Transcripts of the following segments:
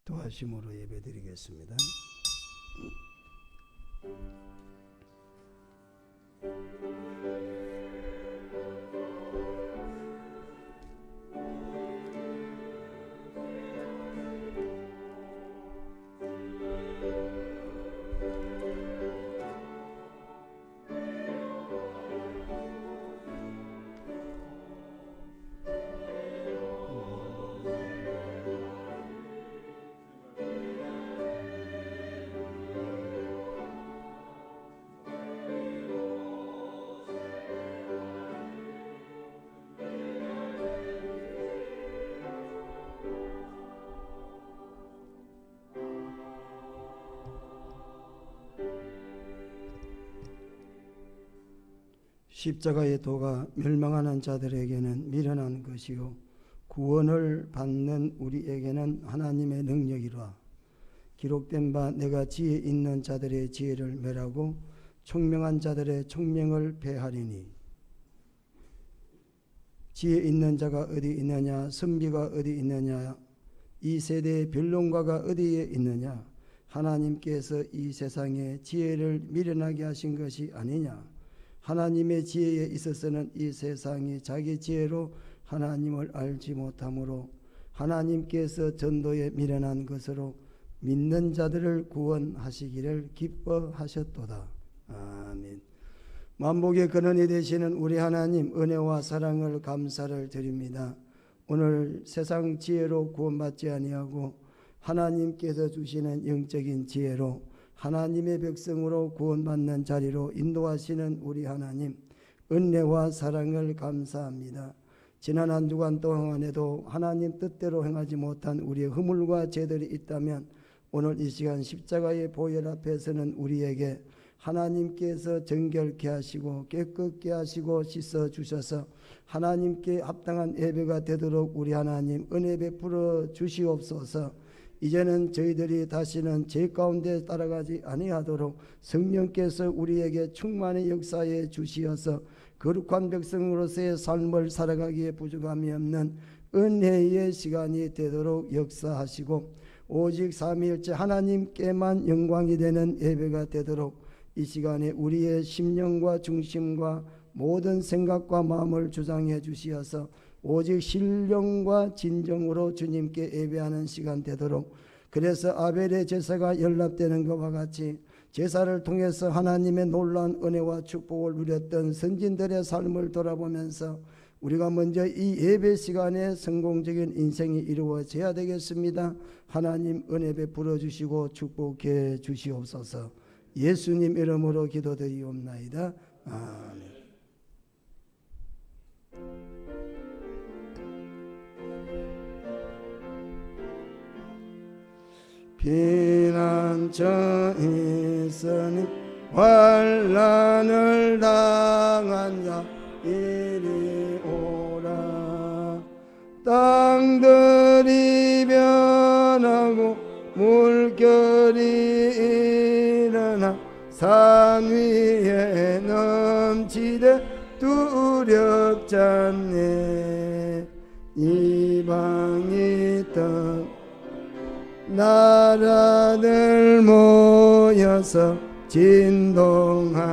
도와심으로 예배드리겠습니다. 십자가의 도가 멸망하는 자들에게는 미련한 것이요 구원을 받는 우리에게는 하나님의 능력이라. 기록된 바 내가 지혜 있는 자들의 지혜를 멸하고 총명한 자들의 총명을 패하리니. 지혜 있는 자가 어디 있느냐, 선비가 어디 있느냐, 이 세대의 변론가가 어디에 있느냐. 하나님께서 이 세상에 지혜를 미련하게 하신 것이 아니냐. 하나님의 지혜에 있어서는 이 세상이 자기 지혜로 하나님을 알지 못하므로 하나님께서 전도에 미련한 것으로 믿는 자들을 구원하시기를 기뻐하셨도다. 아멘. 만복의 근원이 되시는 우리 하나님, 은혜와 사랑을 감사를 드립니다. 오늘 세상 지혜로 구원받지 아니하고 하나님께서 주시는 영적인 지혜로 하나님의 백성으로 구원받는 자리로 인도하시는 우리 하나님, 은혜와 사랑을 감사합니다. 지난 한 주간 동안에도 하나님 뜻대로 행하지 못한 우리의 허물과 죄들이 있다면 오늘 이 시간 십자가의 보혈 앞에서는 우리에게 하나님께서 정결케 하시고 깨끗게 하시고 씻어주셔서 하나님께 합당한 예배가 되도록 우리 하나님 은혜 베풀어 주시옵소서. 이제는 저희들이 다시는 죄 가운데 따라가지 아니하도록 성령께서 우리에게 충만히 역사해 주시어서 거룩한 백성으로서의 삶을 살아가기에 부족함이 없는 은혜의 시간이 되도록 역사하시고 오직 삼위일체 하나님께만 영광이 되는 예배가 되도록 이 시간에 우리의 심령과 중심과 모든 생각과 마음을 주장해 주시어서 오직 신령과 진정으로 주님께 예배하는 시간 되도록, 그래서 아벨의 제사가 연락되는 것과 같이 제사를 통해서 하나님의 놀라운 은혜와 축복을 누렸던 선진들의 삶을 돌아보면서 우리가 먼저 이 예배 시간에 성공적인 인생이 이루어져야 되겠습니다. 하나님 은혜 베풀어 주시고 축복해 주시옵소서. 예수님 이름으로 기도드리옵나이다. 아멘. 피난처 있으니 환난을 당한 자 이리 오라. 땅들이 변하고 물결이 일어나 산 위에 넘치되 두렵지 않네. 이방이 떠 나라들 모여서 진동하나.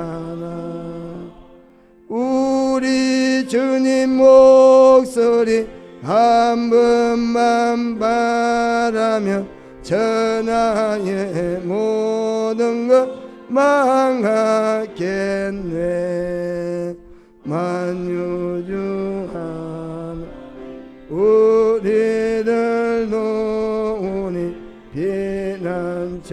우리 주님 목소리 한 번만 바라면 천하의 모든 것 망하겠네. 만유주 하나 우리를 놓으니 피난처요.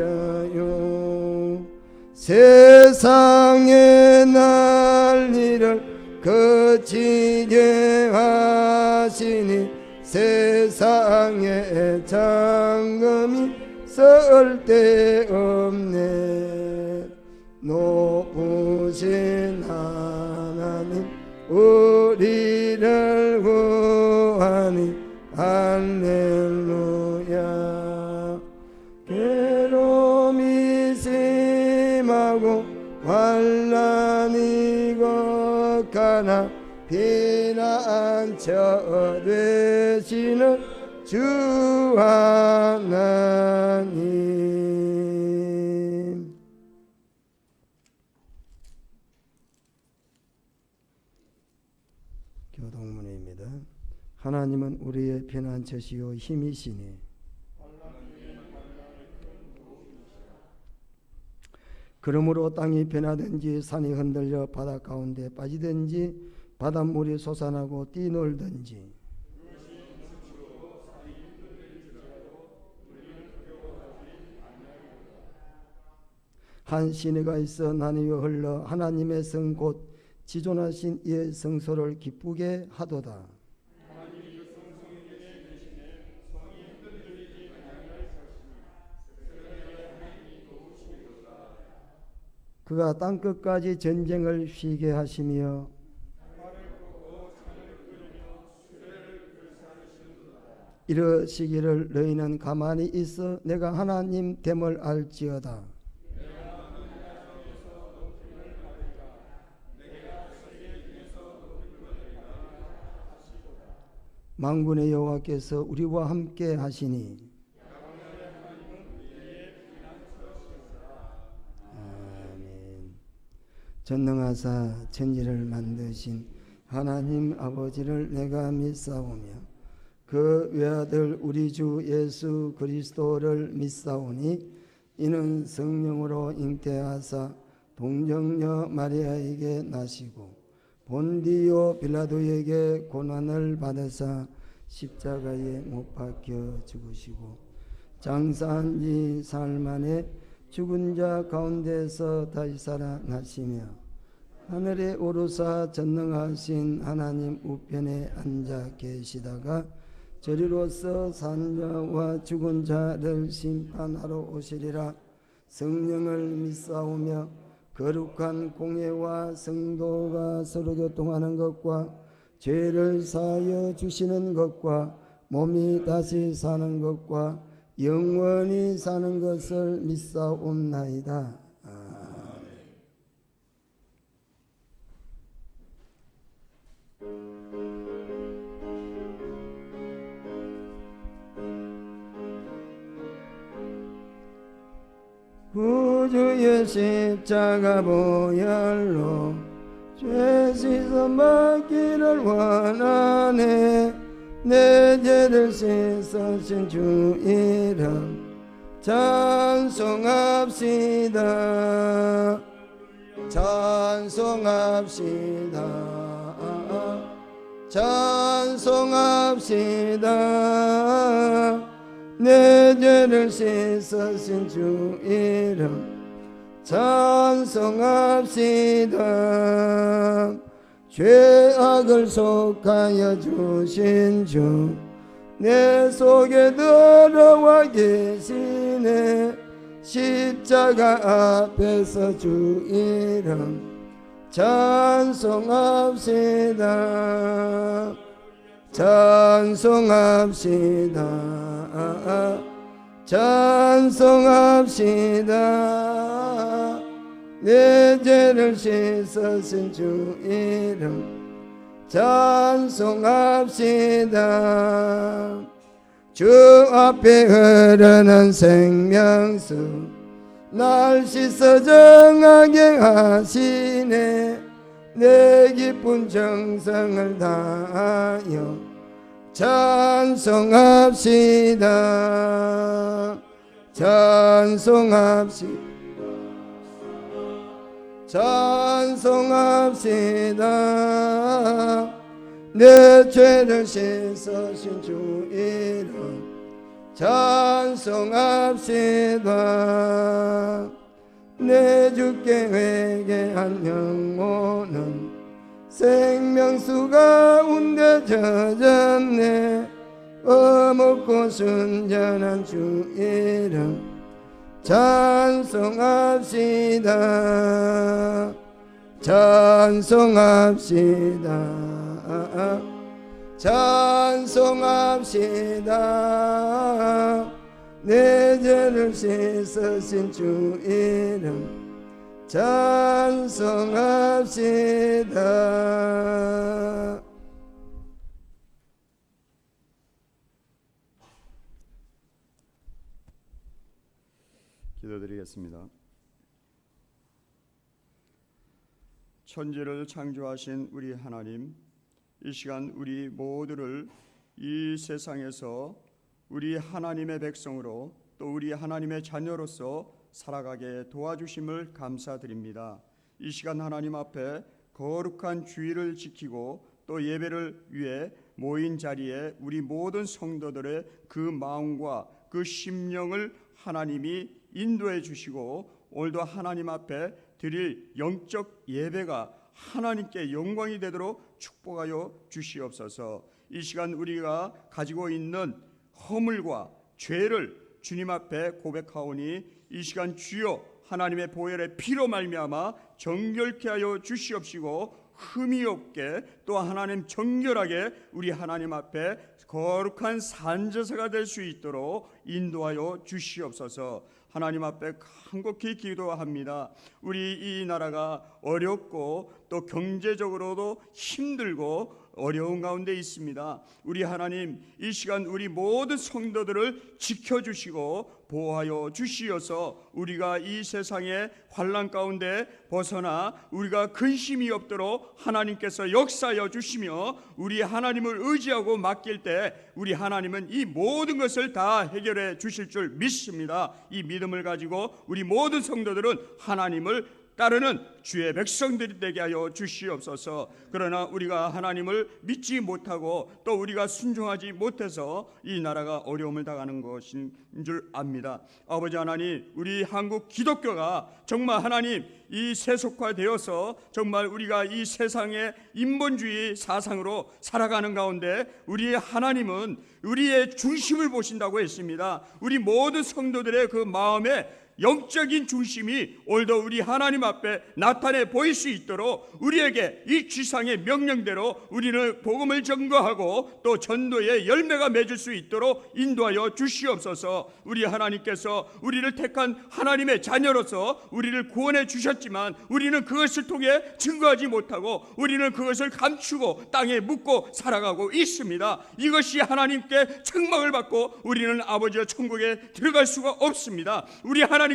세상의 난리를 그치게 하시니 세상에 잠금이 쓸데없네. 높으신 하나님 우리를 구하니 할렐루야. 괴로움이 심하고 환난이 격하나 피난처 되시는 주 하나님, 하나님. 교동문입니다. 하나님은 우리의 피난처시요 힘이시니 그러므로 땅이 변하든지 산이 흔들려 바다 가운데 빠지든지 바닷물이 솟아나고 뛰놀든지 한 시내가 있어 나뉘어 흘러 하나님의 성 곧 지존하신 이의 성소를 기쁘게 하도다. 그가 땅끝까지 전쟁을 쉬게 하시며 이러시기를 너희는 가만히 있어 내가 하나님 됨을 알지어다. 만군의 여호와께서 우리와 함께 하시니 아멘. 전능하사 천지를 만드신 하나님 아버지를 내가 믿사오며 그 외아들 우리 주 예수 그리스도를 믿사오니 이는 성령으로 잉태하사 동정녀 마리아에게 나시고 본디오 빌라도에게 고난을 받으사 십자가에 못 박혀 죽으시고 장사한 지 사흘 만에 죽은 자 가운데서 다시 살아나시며 하늘에 오르사 전능하신 하나님 우편에 앉아 계시다가 저리로서 산 자와 죽은 자를 심판하러 오시리라. 성령을 믿사오며 거룩한 공예와 성도가 서로 교통하는 것과 죄를 사하여 주시는 것과 몸이 다시 사는 것과 영원히 사는 것을 믿사옵나이다. 구주의 십자가 보혈로 죄 씻어 받기를 원하네. 내 죄를 씻으신 주 이름 찬송합시다. 찬송합시다. 찬송합시다. 내 죄를 씻으신 주 이름 찬송합시다. 죄악을 속하여 주신 주 내 속에 들어와 계시네. 십자가 앞에서 주 이름 찬송합시다. 찬송합시다. 찬송합시다. 내 죄를 씻으신 주 이름 찬송합시다. 주 앞에 흐르는 생명수 날 씻어 정하게 하시네. 내 깊은 정성을 다하여 찬송합시다. 찬송합시다. 찬송합시다. 내 죄를 씻으신 주 이름 찬송합시다. 내 주께 회개한 영혼은 생명수 가운데 젖었네. 어묵고 순전한 주 이름 찬송합시다. 찬송합시다. 찬송합시다. 내 죄를 씻으신 주 이름 찬송합시다. 기도드리겠습니다. 천지를 창조하신 우리 하나님, 이 시간 우리 모두를 이 세상에서 우리 하나님의 백성으로 또 우리 하나님의 자녀로서 살아가게 도와주심을 감사드립니다. 이 시간 하나님 앞에 거룩한 주의를 지키고 또 예배를 위해 모인 자리에 우리 모든 성도들의 그 마음과 그 심령을 하나님이 인도해 주시고 오늘도 하나님 앞에 드릴 영적 예배가 하나님께 영광이 되도록 축복하여 주시옵소서. 이 시간 우리가 가지고 있는 허물과 죄를 주님 앞에 고백하오니 이 시간 주여 하나님의 보혈의 피로 말미암아 정결케 하여 주시옵시고 흠이 없게 또 하나님 정결하게 우리 하나님 앞에 거룩한 산제사가 될 수 있도록 인도하여 주시옵소서. 하나님 앞에 간곡히 기도합니다. 우리 이 나라가 어렵고 또 경제적으로도 힘들고 어려운 가운데 있습니다. 우리 하나님 이 시간 우리 모든 성도들을 지켜주시고 보호하여 주시어서 우리가 이 세상의 환난 가운데 벗어나 우리가 근심이 없도록 하나님께서 역사하여 주시며 우리 하나님을 의지하고 맡길 때 우리 하나님은 이 모든 것을 다 해결해 주실 줄 믿습니다. 이 믿음을 가지고 우리 모든 성도들은 하나님을 따르는 주의 백성들이 되게 하여 주시옵소서. 그러나 우리가 하나님을 믿지 못하고 또 우리가 순종하지 못해서 이 나라가 어려움을 당하는 것인 줄 압니다. 아버지 하나님, 우리 한국 기독교가 정말 하나님 이 세속화되어서 정말 우리가 이 세상의 인본주의 사상으로 살아가는 가운데 우리 하나님은 우리의 중심을 보신다고 했습니다. 우리 모든 성도들의 그 마음에 영적인 중심이 오늘도 우리 하나님 앞에 나타내 보일 수 있도록 우리에게 이 지상의 명령대로 우리는 복음을 전거하고 또 전도의 열매가 맺을 수 있도록 인도하여 주시옵소서. 우리 하나님께서 우리를 택한 하나님의 자녀로서 우리를 구원해 주셨지만 우리는 그것을 통해 증거하지 못하고 우리는 그것을 감추고 땅에 묻고 살아가고 있습니다. 이것이 하나님께 책망을 받고 우리는 아버지의 천국에 들어갈 수가 없습니다. 우리 하나님께서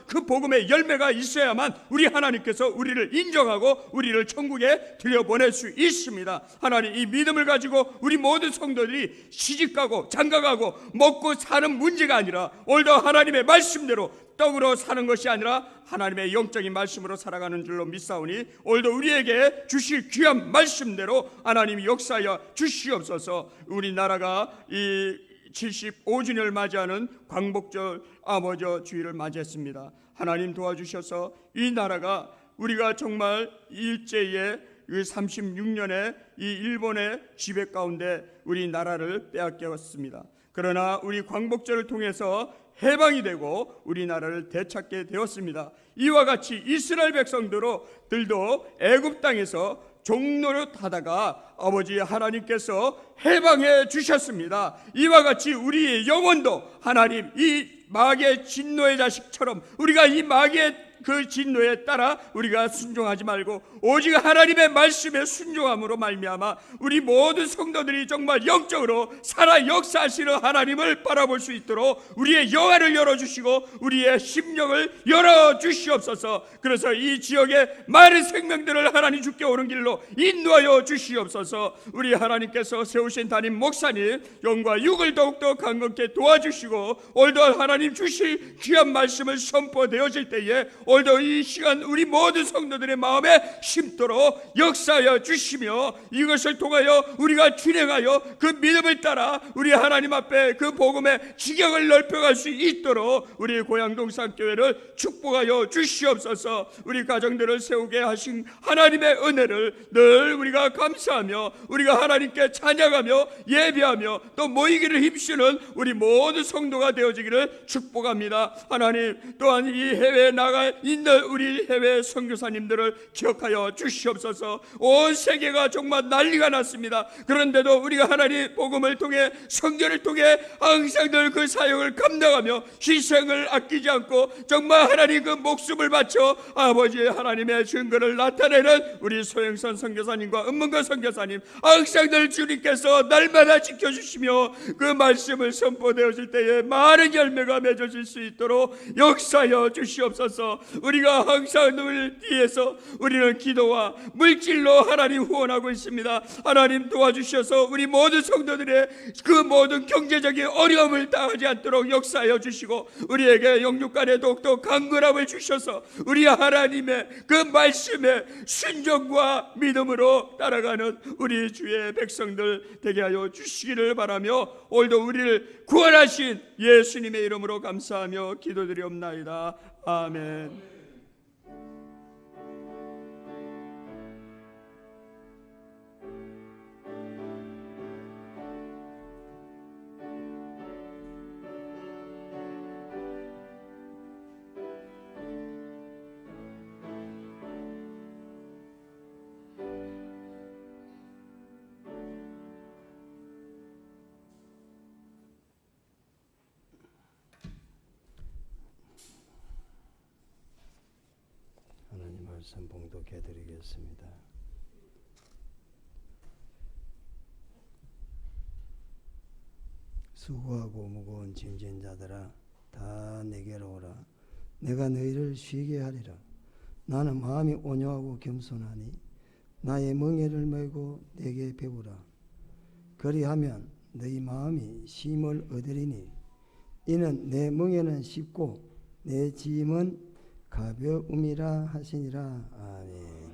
그 복음의 열매가 있어야만 우리 하나님께서 우리를 인정하고 우리를 천국에 들여보낼 수 있습니다. 하나님 이 믿음을 가지고 우리 모든 성도들이 시집가고 장가가고 먹고 사는 문제가 아니라 오늘도 하나님의 말씀대로 떡으로 사는 것이 아니라 하나님의 영적인 말씀으로 살아가는 줄로 믿사오니 오늘도 우리에게 주실 귀한 말씀대로 하나님이 역사하여 주시옵소서. 우리나라가 이 75주년을 맞이하는 광복절 아버지 주일을 맞이했습니다. 하나님 도와주셔서 이 나라가 우리가 정말 일제의 36년의 이 일본의 지배 가운데 우리 나라를 빼앗겼습니다. 그러나 우리 광복절을 통해서 해방이 되고 우리나라를 되찾게 되었습니다. 이와 같이 이스라엘 백성들도 애굽 땅에서 종노릇 하다가 아버지 하나님께서 해방해 주셨습니다. 이와 같이 우리의 영혼도 하나님 이 마귀의 진노의 자식처럼 우리가 이 마귀의 그 진노에 따라 우리가 순종하지 말고 오직 하나님의 말씀에 순종함으로 말미암아 우리 모든 성도들이 정말 영적으로 살아 역사하시는 하나님을 바라볼 수 있도록 우리의 영안을 열어주시고 우리의 심령을 열어주시옵소서. 그래서 이 지역의 많은 생명들을 하나님 주께 오는 길로 인도하여 주시옵소서. 우리 하나님께서 세우신 담임 목사님 영과 육을 더욱더 강건케 도와주시고 오늘도 하나님 주실 귀한 말씀을 선포되어질 때에 오늘도 이 시간 우리 모든 성도들의 마음에 심도록 역사하여 주시며 이것을 통하여 우리가 준행하여 그 믿음을 따라 우리 하나님 앞에 그 복음의 지경을 넓혀갈 수 있도록 우리 고양동산교회를 축복하여 주시옵소서. 우리 가정들을 세우게 하신 하나님의 은혜를 늘 우리가 감사하며 우리가 하나님께 찬양하며 예배하며 또 모이기를 힘쓰는 우리 모든 성도가 되어지기를 축복합니다. 하나님 또한 이 해외에 나가 있는 우리 해외 선교사님들을 기억하여 주시옵소서. 온 세계가 정말 난리가 났습니다. 그런데도 우리가 하나님 복음을 통해 선교를 통해 항상 늘 그 사역을 감당하며 희생을 아끼지 않고 정말 하나님 그 목숨을 바쳐 아버지 하나님의 증거를 나타내는 우리 소영선 선교사님과 은문건 선교사님, 항상 늘 주님께서 날마다 지켜주시며 그 말씀을 선포되어질 때에 많은 열매가 맺어질 수 있도록 역사하여 주시옵소서. 우리가 항상 늘 뒤에서 우리는 기도와 물질로 하나님 후원하고 있습니다. 하나님 도와주셔서 우리 모든 성도들의 그 모든 경제적인 어려움을 당하지 않도록 역사하여 주시고 우리에게 영육간의 독도 강건함을 주셔서 우리 하나님의 그 말씀에 순종과 믿음으로 따라가는 우리 주의 백성들 되게 하여 주시기를 바라며 오늘도 우리를 구원하신 예수님의 이름으로 감사하며 기도드리옵나이다. 아멘. 하나님 말씀 봉독해 드리겠습니다. 수고하고 무거운 짐진 자들아 다 내게로 오라. 내가 너희를 쉬게 하리라. 나는 마음이 온유하고 겸손하니 나의 멍에를 메고 내게 배우라. 그리하면 너희 마음이 쉼을 얻으리니 이는 내 멍에는 쉽고 내 짐은 가벼움이라 하시니라. 아멘.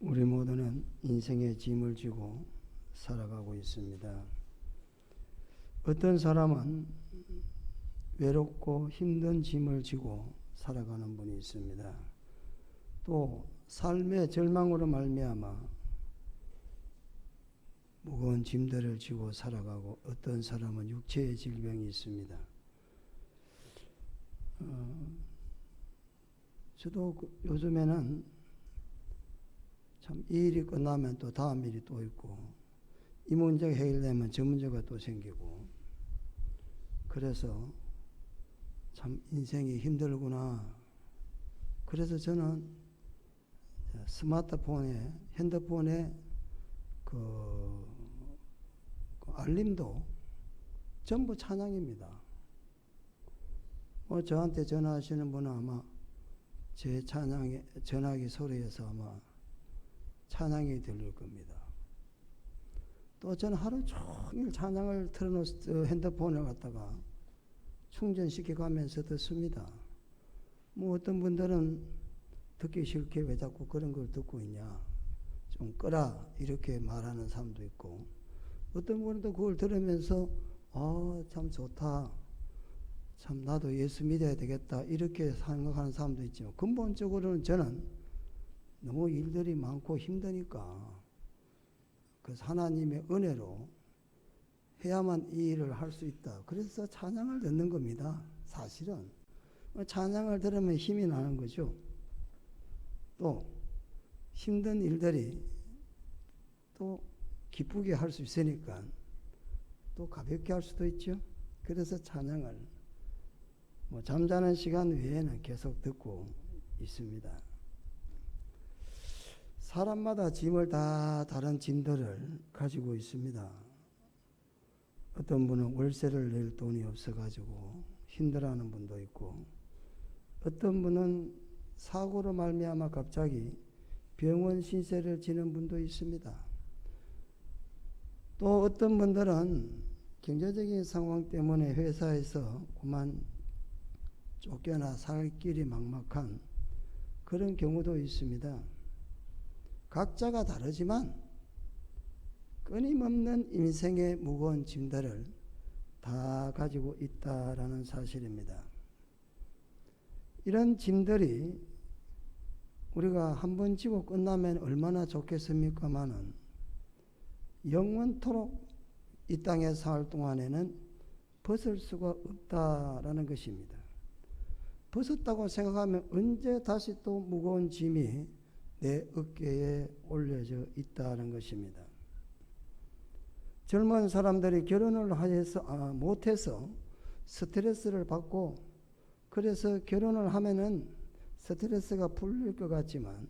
우리 모두는 인생의 짐을 지고 살아가고 있습니다. 어떤 사람은 외롭고 힘든 짐을 지고 살아가는 분이 있습니다. 또 삶의 절망으로 말미암아 무거운 짐들을 지고 살아가고 어떤 사람은 육체의 질병이 있습니다. 저도 요즘에는 참 참 이 일이 끝나면 또 다음 일이 또 있고, 이 문제가 해결되면 저 문제가 또 생기고, 그래서 참 인생이 힘들구나. 그래서 저는 스마트폰에, 핸드폰에 그 알림도 전부 찬양입니다. 저한테 전화하시는 분은 아마 제 찬양의 전화기 소리에서 아마 찬양이 들릴 겁니다. 또 저는 하루 종일 찬양을 틀어놓은 핸드폰을 갖다가 충전시켜 가면서 듣습니다. 뭐 어떤 분들은 듣기 싫게 왜 자꾸 그런 걸 듣고 있냐, 좀 끄라 이렇게 말하는 사람도 있고, 어떤 분은 또 그걸 들으면서 참 좋다, 참 나도 예수 믿어야 되겠다 이렇게 생각하는 사람도 있지만, 근본적으로는 저는 너무 일들이 많고 힘드니까 그래서 하나님의 은혜로 해야만 이 일을 할 수 있다. 그래서 찬양을 듣는 겁니다. 사실은 찬양을 들으면 힘이 나는 거죠. 또 힘든 일들이 또 기쁘게 할 수 있으니까 또 가볍게 할 수도 있죠. 그래서 찬양을 잠자는 시간 외에는 계속 듣고 있습니다. 사람마다 짐을 다 다른 짐들을 가지고 있습니다. 어떤 분은 월세를 낼 돈이 없어가지고 힘들어하는 분도 있고, 어떤 분은 사고로 말미암아 갑자기 병원 신세를 지는 분도 있습니다. 또 어떤 분들은 경제적인 상황 때문에 회사에서 그만 쫓겨나 살 길이 막막한 그런 경우도 있습니다. 각자가 다르지만 끊임없는 인생의 무거운 짐들을 다 가지고 있다라는 사실입니다. 이런 짐들이 우리가 한번 지고 끝나면 얼마나 좋겠습니까마는 영원토록 이 땅에 살 동안에는 벗을 수가 없다라는 것입니다. 벗었다고 생각하면 언제 다시 또 무거운 짐이 내 어깨에 올려져 있다는 것입니다. 젊은 사람들이 결혼을 못해서 스트레스를 받고, 그래서 결혼을 하면은 스트레스가 풀릴 것 같지만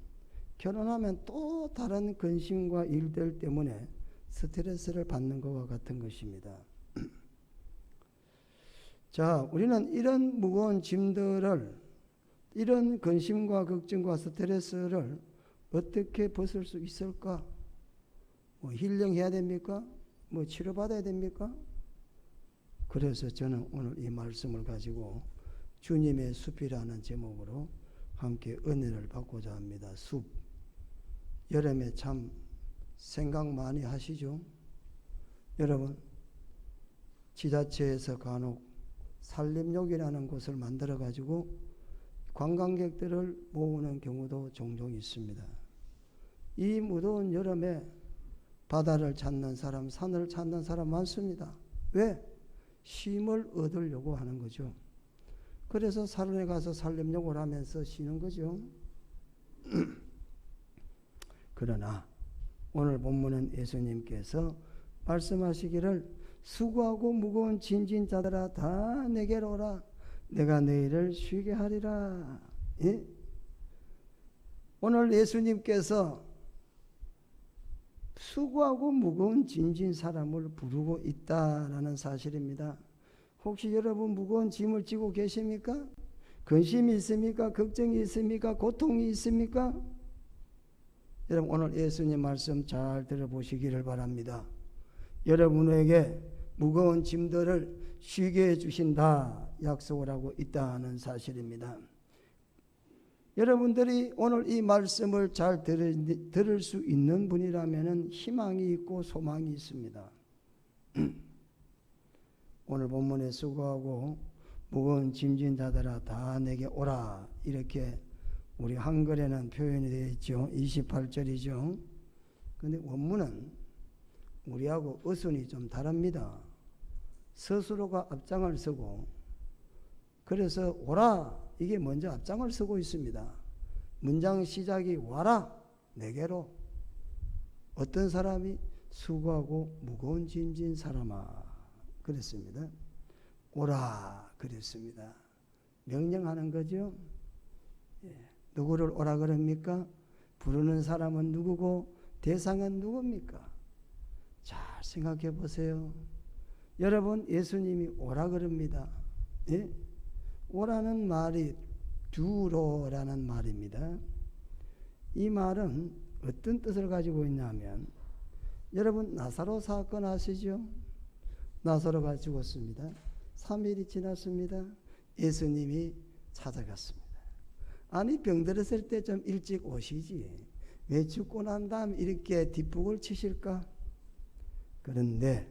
결혼하면 또 다른 근심과 일들 때문에 스트레스를 받는 것과 같은 것입니다. 자, 우리는 이런 무거운 짐들을, 이런 근심과 걱정과 스트레스를 어떻게 벗을 수 있을까? 힐링해야 됩니까? 치료받아야 됩니까? 그래서 저는 오늘 이 말씀을 가지고 주님의 숲이라는 제목으로 함께 은혜를 받고자 합니다. 숲. 여름에 참 생각 많이 하시죠? 여러분, 지자체에서 간혹 산림욕이라는 곳을 만들어 가지고 관광객들을 모으는 경우도 종종 있습니다. 이 무더운 여름에 바다를 찾는 사람, 산을 찾는 사람 많습니다. 왜? 쉼을 얻으려고 하는 거죠. 그래서 산에 가서 산림욕을 하면서 쉬는 거죠. 그러나 오늘 본문은 예수님께서 말씀하시기를 수고하고 무거운 짐진 자들아 다 내게로 오라. 내가 너희를 쉬게 하리라. 예? 오늘 예수님께서 수고하고 무거운 짐진 사람을 부르고 있다라는 사실입니다. 혹시 여러분 무거운 짐을 지고 계십니까? 근심이 있습니까? 걱정이 있습니까? 고통이 있습니까? 여러분 오늘 예수님 말씀 잘 들어보시기를 바랍니다. 여러분에게 무거운 짐들을 쉬게 해주신다 약속을 하고 있다는 사실입니다. 여러분들이 오늘 이 말씀을 잘 들을 수 있는 분이라면 희망이 있고 소망이 있습니다. 오늘 본문에 수고하고 무거운 짐진 자들아 다 내게 오라, 이렇게 우리 한글에는 표현이 되어 있죠. 28절이죠. 그런데 원문은 우리하고 어순이 좀 다릅니다. 스스로가 앞장을 서고, 그래서 오라 이게 먼저 앞장을 서고 있습니다. 문장 시작이 와라 내게로, 어떤 사람이? 수고하고 무거운 짐 진 사람아. 그랬습니다. 오라 그랬습니다. 명령하는 거죠. 누구를 오라 그럽니까? 부르는 사람은 누구고 대상은 누굽니까? 잘 생각해 보세요. 여러분, 예수님이 오라 그럽니다. 예? 오라는 말이 두로라는 말입니다. 이 말은 어떤 뜻을 가지고 있냐면, 여러분 나사로 사건 아시죠? 나사로가 죽었습니다. 3일이 지났습니다. 예수님이 찾아갔습니다. 아니, 병들었을 때 좀 일찍 오시지. 왜 죽고 난 다음 이렇게 뒷북을 치실까? 그런데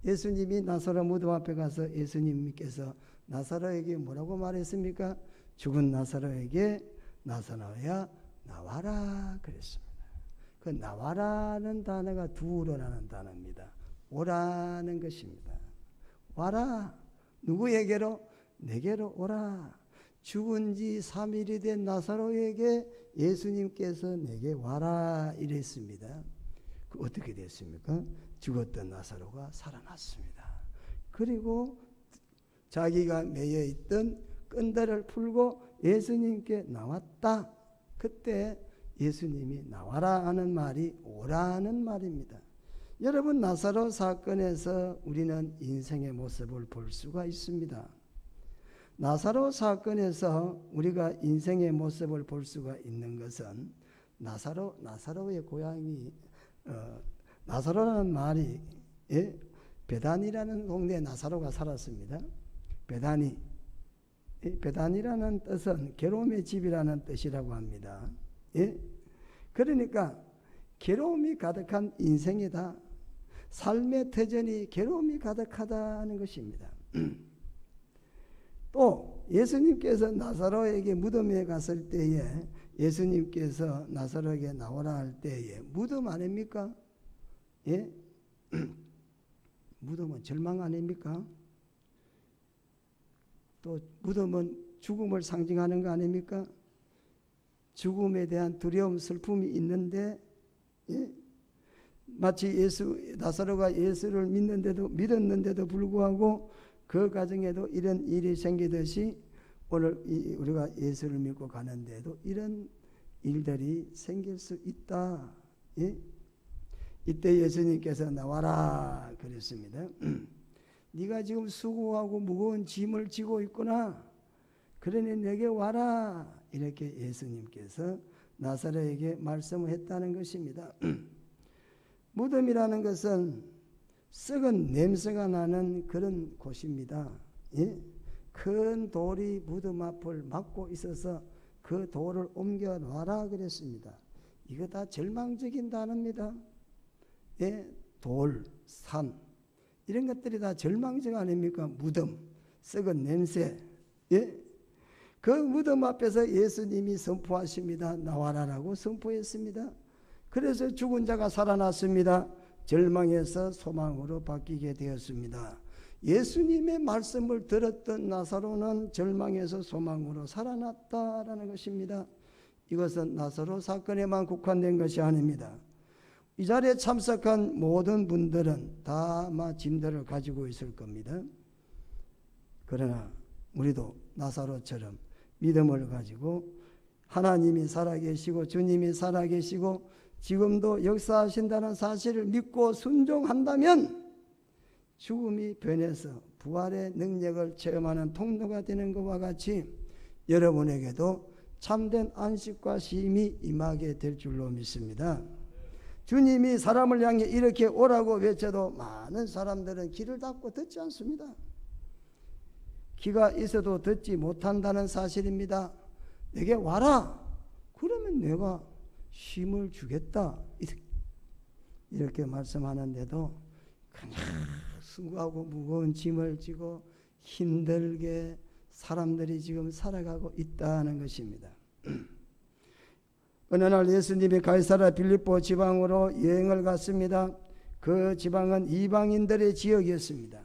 예수님이 나사로 무덤 앞에 가서 예수님께서 나사로에게 뭐라고 말했습니까? 죽은 나사로에게 나사로야 나와라 그랬습니다. 그 나와라는 단어가 두로라는 단어입니다. 오라는 것입니다. 와라. 누구에게로? 내게로 오라. 죽은 지 3일이 된 나사로에게 예수님께서 내게 와라 이랬습니다. 그 어떻게 됐습니까? 죽었던 나사로가 살아났습니다. 그리고 자기가 매여 있던 끈들을 풀고 예수님께 나왔다. 그때 예수님이 나와라 하는 말이 오라는 말입니다. 여러분, 나사로 사건에서 우리는 인생의 모습을 볼 수가 있습니다. 나사로 사건에서 우리가 인생의 모습을 볼 수가 있는 것은 나사로의 고향이 나사로라는 말이 베단이라는 동네에 나사로가 살았습니다. 베단이라는 뜻은 괴로움의 집이라는 뜻이라고 합니다. 그러니까 괴로움이 가득한 인생이다. 삶의 터전이 괴로움이 가득하다는 것입니다. 또 예수님께서 나사로에게 무덤에 갔을 때에 예수님께서 나사로에게 나오라 할 때에 무덤 아닙니까? 무덤은 절망 아닙니까? 또 무덤은 죽음을 상징하는 거 아닙니까? 죽음에 대한 두려움, 슬픔이 있는데 마치 나사로가 예수를 믿었는데도 불구하고 그 과정에도 이런 일이 생기듯이 오늘 우리가 예수를 믿고 가는데도 이런 일들이 생길 수 있다. 이때 예수님께서 나와라 그랬습니다. 네가 지금 수고하고 무거운 짐을 지고 있구나. 그러니 내게 와라. 이렇게 예수님께서 나사로에게 말씀을 했다는 것입니다. 무덤이라는 것은 썩은 냄새가 나는 그런 곳입니다. 큰 돌이 무덤 앞을 막고 있어서 그 돌을 옮겨 놔라 그랬습니다. 이거 다 절망적인 단어입니다. 돌, 산 이런 것들이 다 절망적 아닙니까? 무덤, 썩은 냄새. 그 무덤 앞에서 예수님이 선포하십니다. 나와라라고 선포했습니다. 그래서 죽은 자가 살아났습니다. 절망에서 소망으로 바뀌게 되었습니다. 예수님의 말씀을 들었던 나사로는 절망에서 소망으로 살아났다라는 것입니다. 이것은 나사로 사건에만 국한된 것이 아닙니다. 이 자리에 참석한 모든 분들은 다 아마 짐들을 가지고 있을 겁니다. 그러나 우리도 나사로처럼 믿음을 가지고 하나님이 살아계시고 주님이 살아계시고 지금도 역사하신다는 사실을 믿고 순종한다면 죽음이 변해서 부활의 능력을 체험하는 통로가 되는 것과 같이 여러분에게도 참된 안식과 쉼이 임하게 될 줄로 믿습니다. 주님이 사람을 향해 이렇게 오라고 외쳐도 많은 사람들은 귀를 닫고 듣지 않습니다. 귀가 있어도 듣지 못한다는 사실입니다. 내게 와라. 그러면 내가 쉼을 주겠다. 이렇게 말씀하는데도 그냥 수고하고 무거운 짐을 지고 힘들게 사람들이 지금 살아가고 있다는 것입니다. 어느 날 예수님이 가이사랴 빌립보 지방으로 여행을 갔습니다. 그 지방은 이방인들의 지역이었습니다.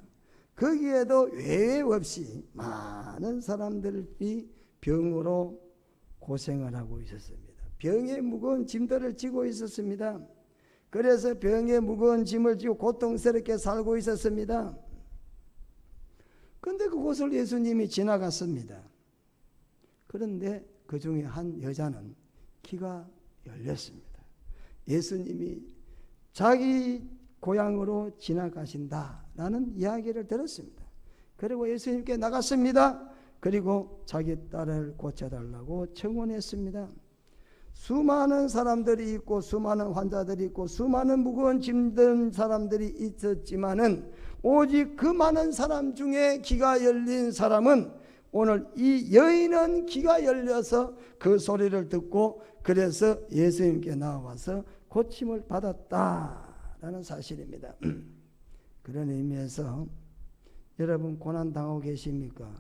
거기에도 외회 없이 많은 사람들이 병으로 고생을 하고 있었습니다. 병에 무거운 짐들을 지고 있었습니다. 그래서 병에 무거운 짐을 지고 고통스럽게 살고 있었습니다. 그런데 그곳을 예수님이 지나갔습니다. 그런데 그 중에 한 여자는 귀가 열렸습니다. 예수님이 자기 고향으로 지나가신다라는 이야기를 들었습니다. 그리고 예수님께 나갔습니다. 그리고 자기 딸을 고쳐달라고 청원했습니다. 수많은 사람들이 있고 수많은 환자들이 있고 수많은 무거운 짐든 사람들이 있었지만은 오직 그 많은 사람 중에 귀가 열린 사람은 오늘 이 여인은 귀가 열려서 그 소리를 듣고 그래서 예수님께 나와서 고침을 받았다라는 사실입니다. 그런 의미에서 여러분 고난당하고 계십니까?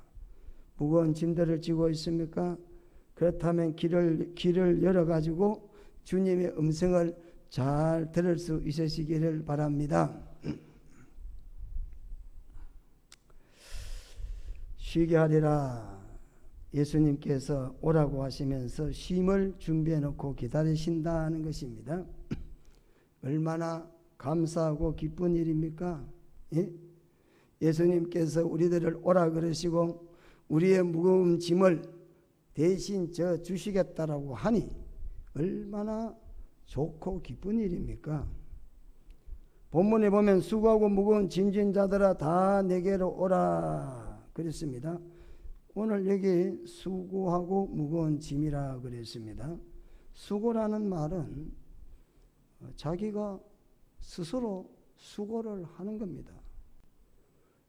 무거운 짐들을 지고 있습니까? 그렇다면 귀를 열어가지고 주님의 음성을 잘 들을 수 있으시기를 바랍니다. 쉬게 하리라. 예수님께서 오라고 하시면서 쉼을 준비해 놓고 기다리신다는 것입니다. 얼마나 감사하고 기쁜 일입니까? 예? 예수님께서 우리들을 오라 그러시고 우리의 무거운 짐을 대신 져 주시겠다라고 하니 얼마나 좋고 기쁜 일입니까? 본문에 보면 수고하고 무거운 짐진 자들아 다 내게로 오라 그랬습니다. 오늘 여기 수고하고 무거운 짐이라 그랬습니다. 수고라는 말은 자기가 스스로 수고를 하는 겁니다.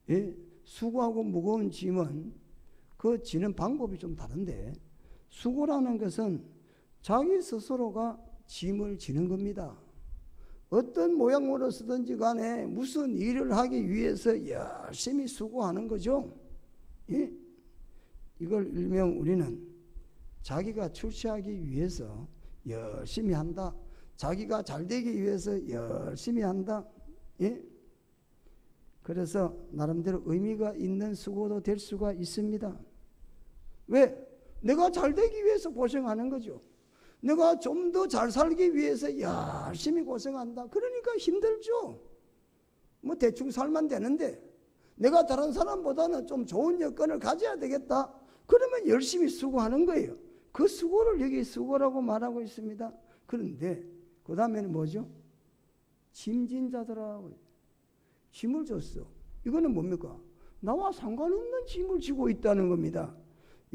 예, 수고하고 무거운 짐은 그 지는 방법이 좀 다른데 수고라는 것은 자기 스스로가 짐을 지는 겁니다. 어떤 모양으로 쓰든지 간에 무슨 일을 하기 위해서 열심히 수고하는 거죠. 예? 이걸 일명 우리는 자기가 출세하기 위해서 열심히 한다. 자기가 잘 되기 위해서 열심히 한다. 예? 그래서 나름대로 의미가 있는 수고도 될 수가 있습니다. 왜? 내가 잘 되기 위해서 고생하는 거죠. 내가 좀 더 잘 살기 위해서 열심히 고생한다. 그러니까 힘들죠. 뭐 대충 살면 되는데 내가 다른 사람보다는 좀 좋은 여건을 가져야 되겠다. 그러면 열심히 수고하는 거예요. 그 수고를 여기 수고라고 말하고 있습니다. 그런데 그 다음에는 뭐죠? 짐진 자들아 짐을 줬어. 이거는 뭡니까? 나와 상관없는 짐을 지고 있다는 겁니다.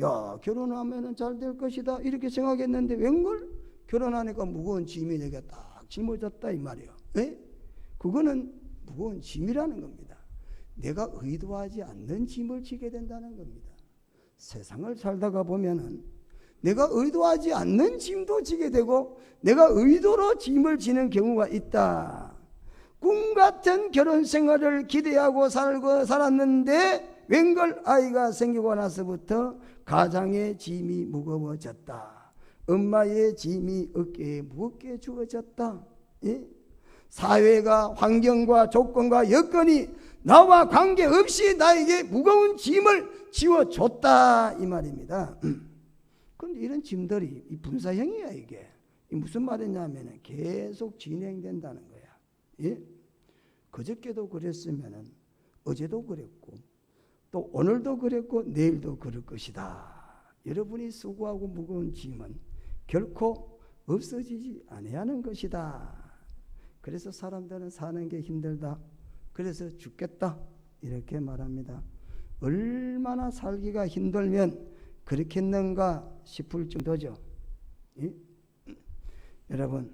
야, 결혼하면 잘 될 것이다 이렇게 생각했는데 웬걸? 결혼하니까 무거운 짐이 내게 딱 짊어졌다 이 말이에요. 에? 그거는 무거운 짐이라는 겁니다. 내가 의도하지 않는 짐을 지게 된다는 겁니다. 세상을 살다가 보면은 내가 의도하지 않는 짐도 지게 되고 내가 의도로 짐을 지는 경우가 있다. 꿈 같은 결혼 생활을 기대하고 살았는데 웬걸 아이가 생기고 나서부터 가장의 짐이 무거워졌다. 엄마의 짐이 어깨에 무겁게 주어졌다. 예? 사회가 환경과 조건과 여건이 나와 관계없이 나에게 무거운 짐을 지워줬다 이 말입니다. 그런데 이런 짐들이 이 분사형이야. 이게 무슨 말이냐면 계속 진행된다는 거야. 예? 그저께도 그랬으면 어제도 그랬고 또 오늘도 그랬고 내일도 그럴 것이다. 여러분이 수고하고 무거운 짐은 결코 없어지지 아니하는 것이다. 그래서 사람들은 사는 게 힘들다. 그래서 죽겠다. 이렇게 말합니다. 얼마나 살기가 힘들면 그렇겠는가 싶을 정도죠. 예? 여러분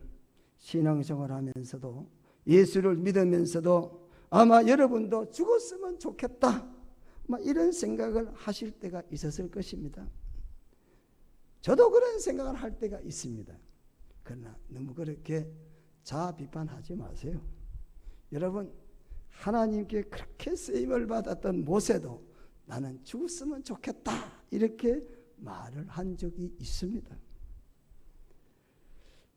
신앙생활 하면서도 예수를 믿으면서도 아마 여러분도 죽었으면 좋겠다. 이런 생각을 하실 때가 있었을 것입니다. 저도 그런 생각을 할 때가 있습니다. 그러나 너무 그렇게 자아 비판하지 마세요. 여러분 하나님께 그렇게 쓰임을 받았던 모세도 나는 죽었으면 좋겠다 이렇게 말을 한 적이 있습니다.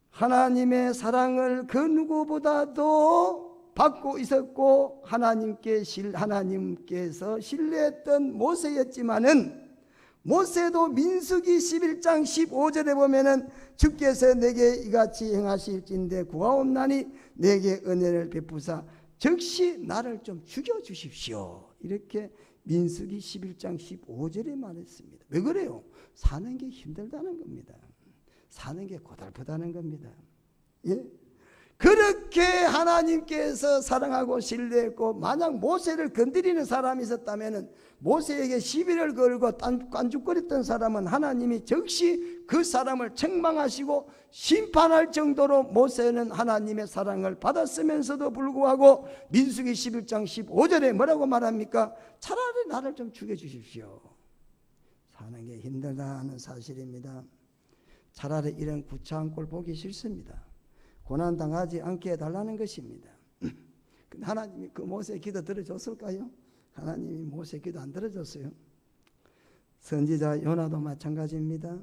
하나님의 사랑을 그 누구보다도 받고 있었고 하나님께서 신뢰했던 모세였지만은 모세도 민수기 11장 15절에 보면은 주께서 내게 이같이 행하실진대 구하옵나니 내게 은혜를 베푸사 즉시 나를 좀 죽여주십시오. 이렇게 민수기 11장 15절에 말했습니다. 왜 그래요? 사는 게 힘들다는 겁니다. 사는 게 고달프다는 겁니다. 예? 그렇게 하나님께서 사랑하고 신뢰했고, 만약 모세를 건드리는 사람이 있었다면 모세에게 시비를 걸고 깐죽거렸던 사람은 하나님이 즉시 그 사람을 책망하시고 심판할 정도로 모세는 하나님의 사랑을 받았으면서도 불구하고 민수기 11장 15절에 뭐라고 말합니까? 차라리 나를 좀 죽여주십시오. 사는 게 힘들다는 사실입니다. 차라리 이런 구차한 꼴 보기 싫습니다. 고난당하지 않게 해달라는 것입니다. 하나님이 그 모세의 기도 들어줬을까요? 하나님이 모세의 기도 안 들어줬어요. 선지자 요나도 마찬가지입니다.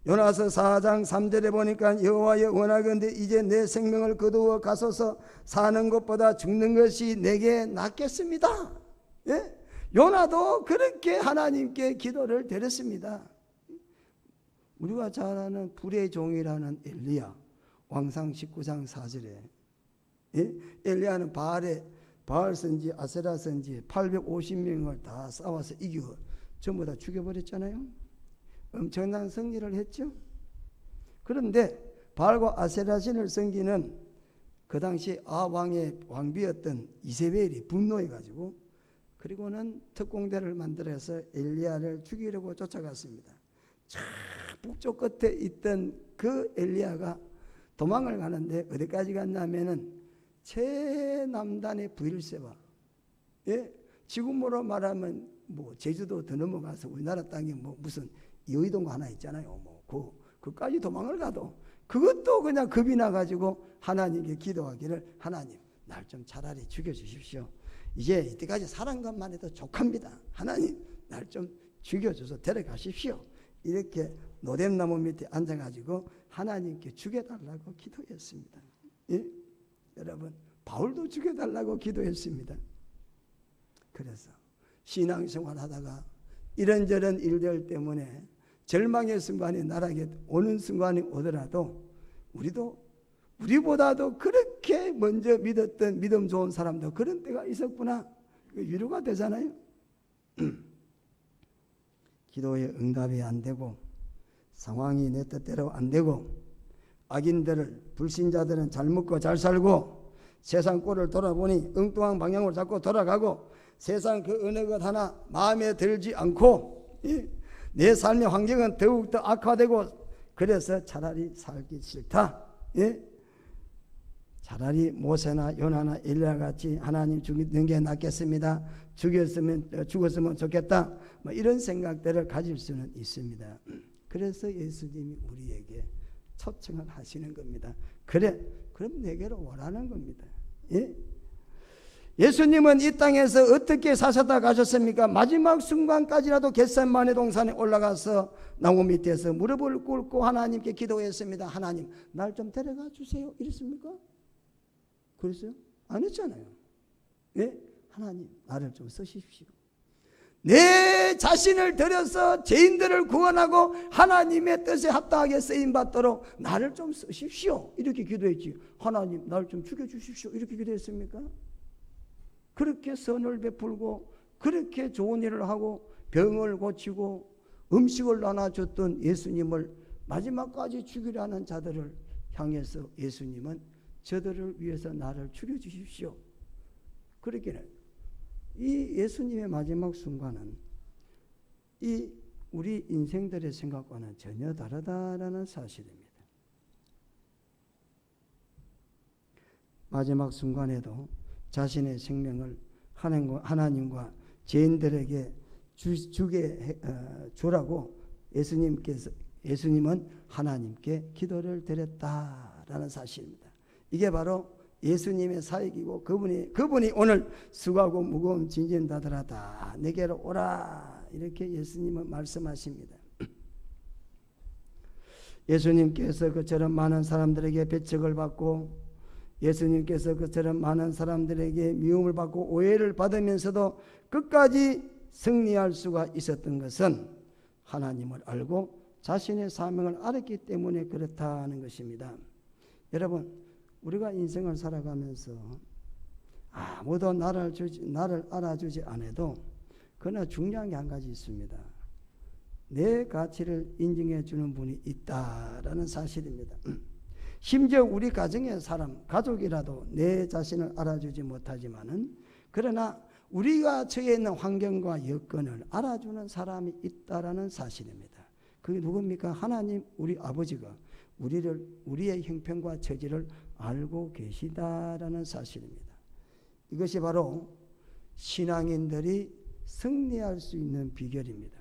요나서 4장 3절에 보니까 여호와여 원하건대 이제 내 생명을 거두어 가소서 사는 것보다 죽는 것이 내게 낫겠습니다. 예? 요나도 그렇게 하나님께 기도를 드렸습니다. 우리가 잘 아는 불의 종이라는 엘리야, 왕상 19장 4절에 예? 엘리야는 바알 선지, 아세라 선지 850명을 다 싸워서 이기고 전부 다 죽여버렸잖아요. 엄청난 승리를 했죠. 그런데 바알과 아세라 신을 섬기는 그 당시 아왕의 왕비였던 이세벨이 분노해가지고 그리고는 특공대를 만들어서 엘리야를 죽이려고 쫓아갔습니다. 저 북쪽 끝에 있던 그 엘리야가 도망을 가는데 어디까지 갔냐면은 최남단의 브엘세바, 예? 지금으로 말하면 뭐 제주도 더 넘어가서 우리나라 땅에 뭐 무슨 여의동 하나 있잖아요. 뭐 그까지 도망을 가도 그것도 그냥 겁이 나가지고 하나님께 기도하기를 하나님 날 좀 차라리 죽여주십시오. 이제 이때까지 살은 것만 해도 족합니다. 하나님 날 좀 죽여줘서 데려가십시오. 이렇게 노뎀나무 밑에 앉아가지고 하나님께 죽여달라고 기도했습니다. 예? 여러분 바울도 죽여달라고 기도했습니다. 그래서 신앙생활 하다가 이런저런 일들 때문에 절망의 순간이 나에게 오는 순간이 오더라도 우리보다도 그렇게 먼저 믿었던 믿음 좋은 사람도 그런 때가 있었구나. 위로가 되잖아요. 기도의 응답이 안 되고 상황이 내 뜻대로 안 되고 악인들을 불신자들은 잘 먹고 잘 살고 세상 꼴을 돌아보니 엉뚱한 방향으로 자꾸 돌아가고 세상 그 어느 것 하나 마음에 들지 않고 내 삶의 환경은 더욱더 악화되고 그래서 차라리 살기 싫다. 차라리 모세나 요나나 엘리야 같이 하나님 죽이는 게 낫겠습니다. 죽었으면 좋겠다. 뭐 이런 생각들을 가질 수는 있습니다. 그래서 예수님이 우리에게 초청을 하시는 겁니다. 그래, 그럼 내게로 오라는 겁니다. 예? 예수님은 이 땅에서 어떻게 사셨다 가셨습니까? 마지막 순간까지라도 겟세마네 동산에 올라가서 나무 밑에서 무릎을 꿇고 하나님께 기도했습니다. 하나님, 날 좀 데려가 주세요. 이랬습니까? 그랬어요? 안 했잖아요. 예? 하나님, 나를 좀 쓰십시오. 내 자신을 들여서 죄인들을 구원하고 하나님의 뜻에 합당하게 쓰임받도록 나를 좀 쓰십시오. 이렇게 기도했지. 하나님, 나를 좀 죽여주십시오. 이렇게 기도했습니까? 그렇게 선을 베풀고 그렇게 좋은 일을 하고 병을 고치고 음식을 나눠줬던 예수님을 마지막까지 죽이려는 자들을 향해서 예수님은 저들을 위해서 나를 죽여주십시오. 그렇게는 이 예수님의 마지막 순간은 이 우리 인생들의 생각과는 전혀 다르다라는 사실입니다. 마지막 순간에도 자신의 생명을 하나님과 죄인들에게 주라고 예수님은 하나님께 기도를 드렸다라는 사실입니다. 이게 바로 예수님의 사역이고 그분이 오늘 수고하고 무거운 짐진 자들아 다 내게로 오라 이렇게 예수님은 말씀하십니다. 예수님께서 그처럼 많은 사람들에게 배척을 받고 예수님께서 그처럼 많은 사람들에게 미움을 받고 오해를 받으면서도 끝까지 승리할 수가 있었던 것은 하나님을 알고 자신의 사명을 알았기 때문에 그렇다는 것입니다. 여러분, 우리가 인생을 살아가면서 아무도 나를 알아주지 않아도 그러나 중요한 게 한 가지 있습니다. 내 가치를 인정해 주는 분이 있다라는 사실입니다. 심지어 우리 가정의 사람, 가족이라도 내 자신을 알아주지 못하지만은 그러나 우리가 처해 있는 환경과 여건을 알아주는 사람이 있다라는 사실입니다. 그게 누굽니까? 하나님, 우리 아버지가 우리의 형편과 처지를 알고 계시다라는 사실입니다. 이것이 바로 신앙인들이 승리할 수 있는 비결입니다.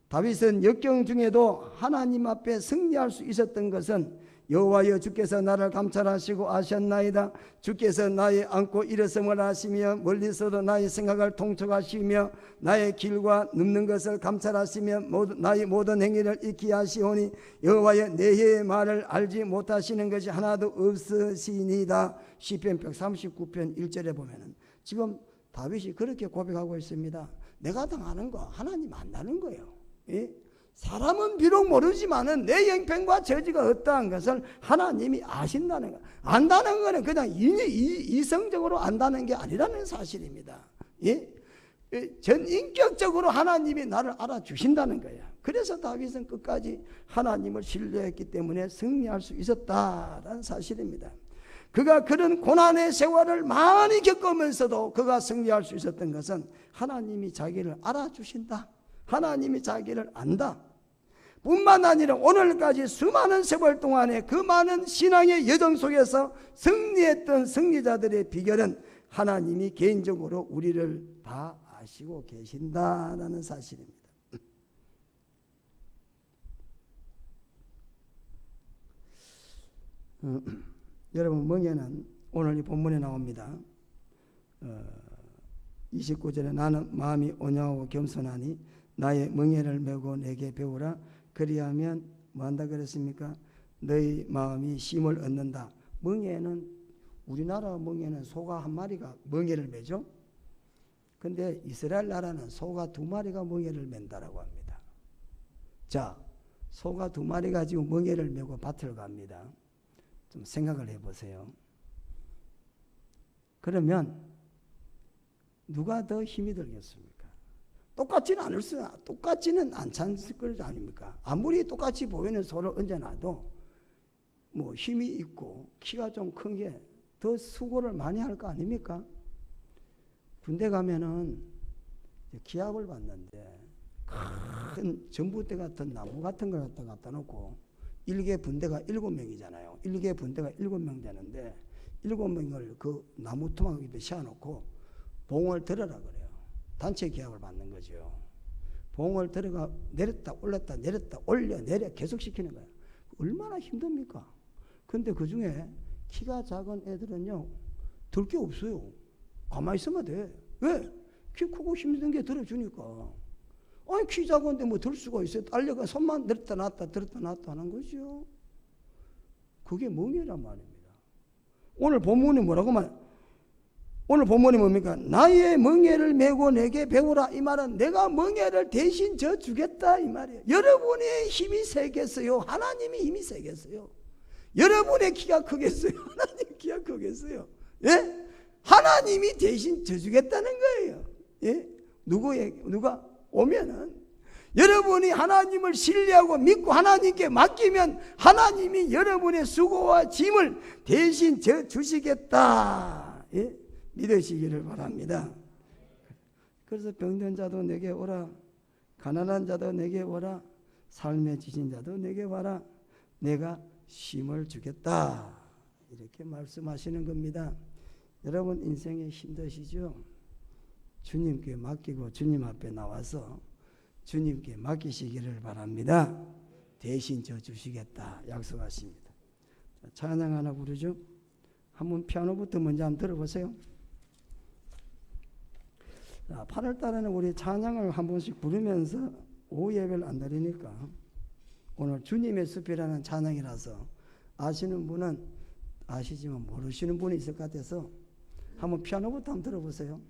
다윗은 역경 중에도 하나님 앞에 승리할 수 있었던 것은 여호와여 주께서 나를 감찰하시고 아셨나이다. 주께서 나의 앉고 일어섬을 아시며 멀리서도 나의 생각을 통촉하시며 나의 길과 눕는 것을 감찰하시며 나의 모든 행위를 익히 하시오니 여호와여 내의 말을 알지 못하시는 것이 하나도 없으시니이다. 시편 139편 1절에 보면은 지금 다윗이 그렇게 고백하고 있습니다. 내가 당하는 거 하나님 안다는 거예요. 예? 사람은 비록 모르지만은 내 형편과 처지가 어떠한 것을 하나님이 아신다는 거. 안다는 것은 그냥 이성적으로 안다는 게 아니라는 사실입니다. 예? 전인격적으로 하나님이 나를 알아주신다는 거야. 그래서 다윗은 끝까지 하나님을 신뢰했기 때문에 승리할 수 있었다라는 사실입니다. 그가 그런 고난의 세월을 많이 겪으면서도 그가 승리할 수 있었던 것은 하나님이 자기를 알아주신다. 하나님이 자기를 안다. 뿐만 아니라 오늘까지 수많은 세월 동안에 그 많은 신앙의 여정 속에서 승리했던 승리자들의 비결은 하나님이 개인적으로 우리를 다 아시고 계신다라는 사실입니다. 여러분, 멍에는 오늘 이 본문에 나옵니다. 29절에 나는 마음이 온유하고 겸손하니 나의 멍에를 메고 내게 배우라. 그리하면 뭐 한다 그랬습니까? 너희 마음이 쉼을 얻는다. 멍에는, 우리나라 멍에는 소가 한 마리가 멍에를 매죠. 근데 이스라엘 나라는 소가 2마리가 멍에를 맨다라고 합니다. 자, 소가 2마리 가지고 멍에를 메고 밭을 갑니다. 좀 생각을 해보세요. 그러면 누가 더 힘이 들겠습니까? 똑같지는 않지 것 아닙니까? 아무리 똑같이 보이는 소를 얹어놔도 뭐 힘이 있고 키가 좀 큰 게 더 수고를 많이 할 거 아닙니까? 군대 가면은 기합을 받는데 큰 전봇대 같은 나무 같은 걸 갖다 놓고 1개 분대가 7명이잖아요. 1개 분대가 7명 되는데 7명을 그 나무 토막 옆에 씌워놓고 봉을 들어라 그래요. 단체 기합을 받는 거죠. 봉을 들어가 내렸다 올렸다 내렸다 올려 내려 계속 시키는 거예요. 얼마나 힘듭니까? 근데 그 중에 키가 작은 애들은요 들 게 없어요. 가만히 있으면 돼. 왜? 키 크고 힘든 게 들어주니까. 아니 키 작은데 뭐 들 수가 있어요. 딸려가 손만 내렸다 놨다 들었다 놨다 하는 거죠. 그게 멍에란 말입니다. 오늘 본문이 뭐라고 말? 오늘 본문이 뭡니까? 나의 멍에를 메고 내게 배우라. 이 말은 내가 멍에를 대신 져 주겠다 이 말이에요. 여러분의 힘이 세겠어요? 하나님이 힘이 세겠어요? 여러분의 키가 크겠어요? 하나님 키가 크겠어요? 예? 하나님이 대신 져 주겠다는 거예요. 예? 누가 오면은 여러분이 하나님을 신뢰하고 믿고 하나님께 맡기면 하나님이 여러분의 수고와 짐을 대신 져 주시겠다. 예? 믿으시기를 바랍니다. 그래서 병든 자도 내게 오라. 가난한 자도 내게 오라. 삶에 지친 자도 내게 와라. 내가 쉼을 주겠다. 이렇게 말씀하시는 겁니다. 여러분 인생에 힘드시죠? 주님께 맡기고 주님 앞에 나와서 주님께 맡기시기를 바랍니다. 대신 져 주시겠다 약속하십니다. 찬양 하나 부르죠? 한번 피아노부터 먼저 한번 들어보세요. 8월 달에는 우리 찬양을 한 번씩 부르면서 오후 예배를 안 드리니까 오늘 주님의 숲이라는 찬양이라서 아시는 분은 아시지만 모르시는 분이 있을 것 같아서 한번 피아노부터 한번 들어보세요.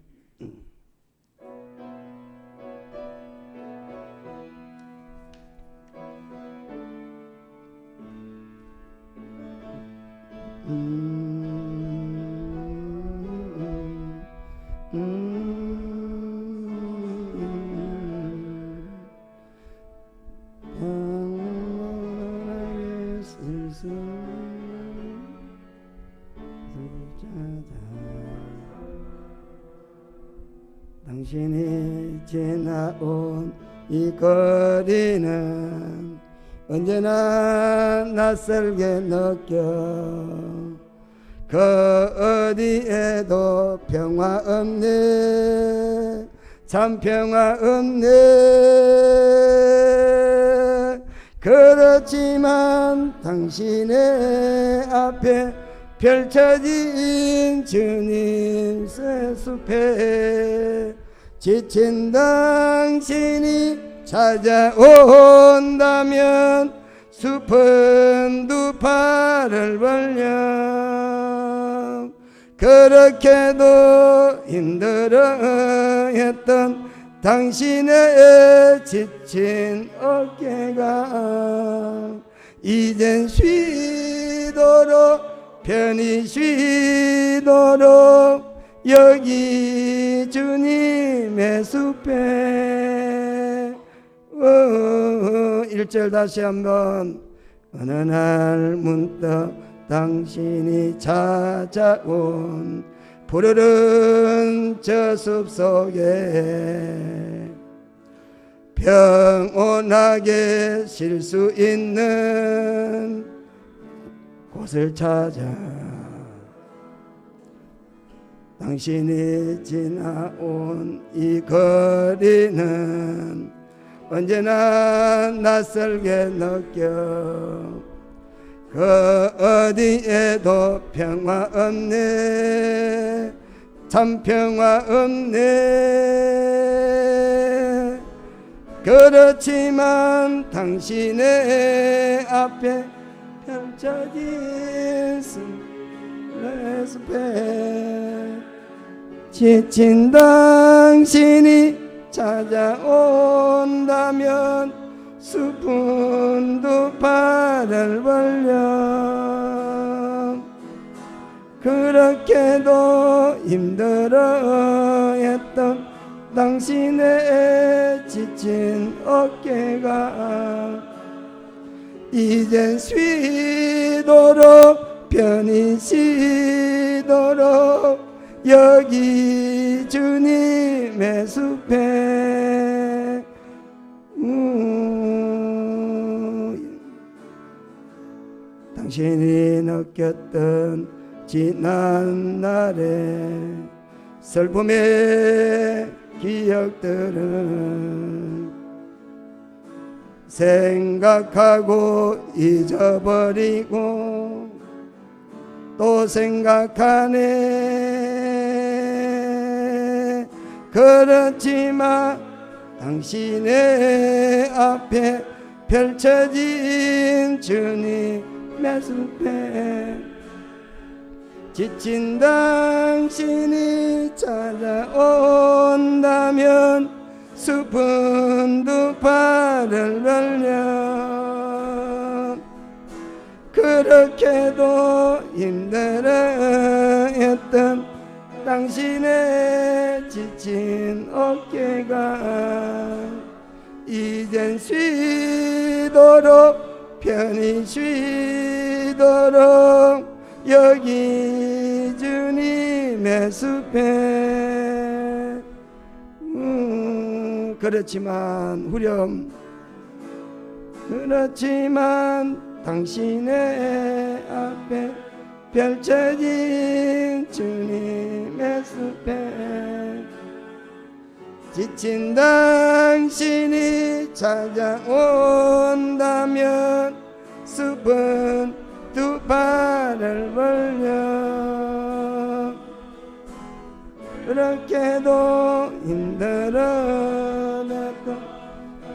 당신이 지나온 이 거리는 언제나 낯설게 느껴 그 어디에도 평화 없네 참 평화 없네 그렇지만 당신의 앞에 펼쳐진 주님의 숲에 지친 당신이 찾아온다면 숲은 두 팔을 벌려 그렇게도 힘들어했던 당신의 지친 어깨가 이젠 쉬도록 편히 쉬도록 여기 주님의 숲에 1절 다시 한번 어느 날 문득 당신이 찾아온 푸르른 저 숲속에 평온하게 쉴 수 있는 곳을 찾아 당신이 지나온 이 거리는 언제나 낯설게 느껴 그 어디에도 평화 없네 참 평화 없네 그렇지만 당신의 앞에 펼쳐진 내 숲에 지친 당신이 찾아온다면 숲은 두 팔을 벌려 그렇게도 힘들어했던 당신의 지친 어깨가 이젠 쉬도록 편히 쉬도록 여기 주님의 숲에 당신이 느꼈던 지난 날의 슬픔의 기억들은 생각하고 잊어버리고 또 생각하네 그렇지만 당신의 앞에 펼쳐진 주님의 숲에 지친 당신이 찾아온다면 숲은 두 팔을 벌려 그렇게도 힘들어했던 당신의 지친 어깨가 이젠 쉬도록 편히 쉬도록 여기 주님의 숲에 그렇지만 후렴 그렇지만 당신의 앞에 펼쳐진 주님의 숲에 지친 당신이 찾아온다면 숲은 두 팔을 벌려 그렇게도 힘들어했던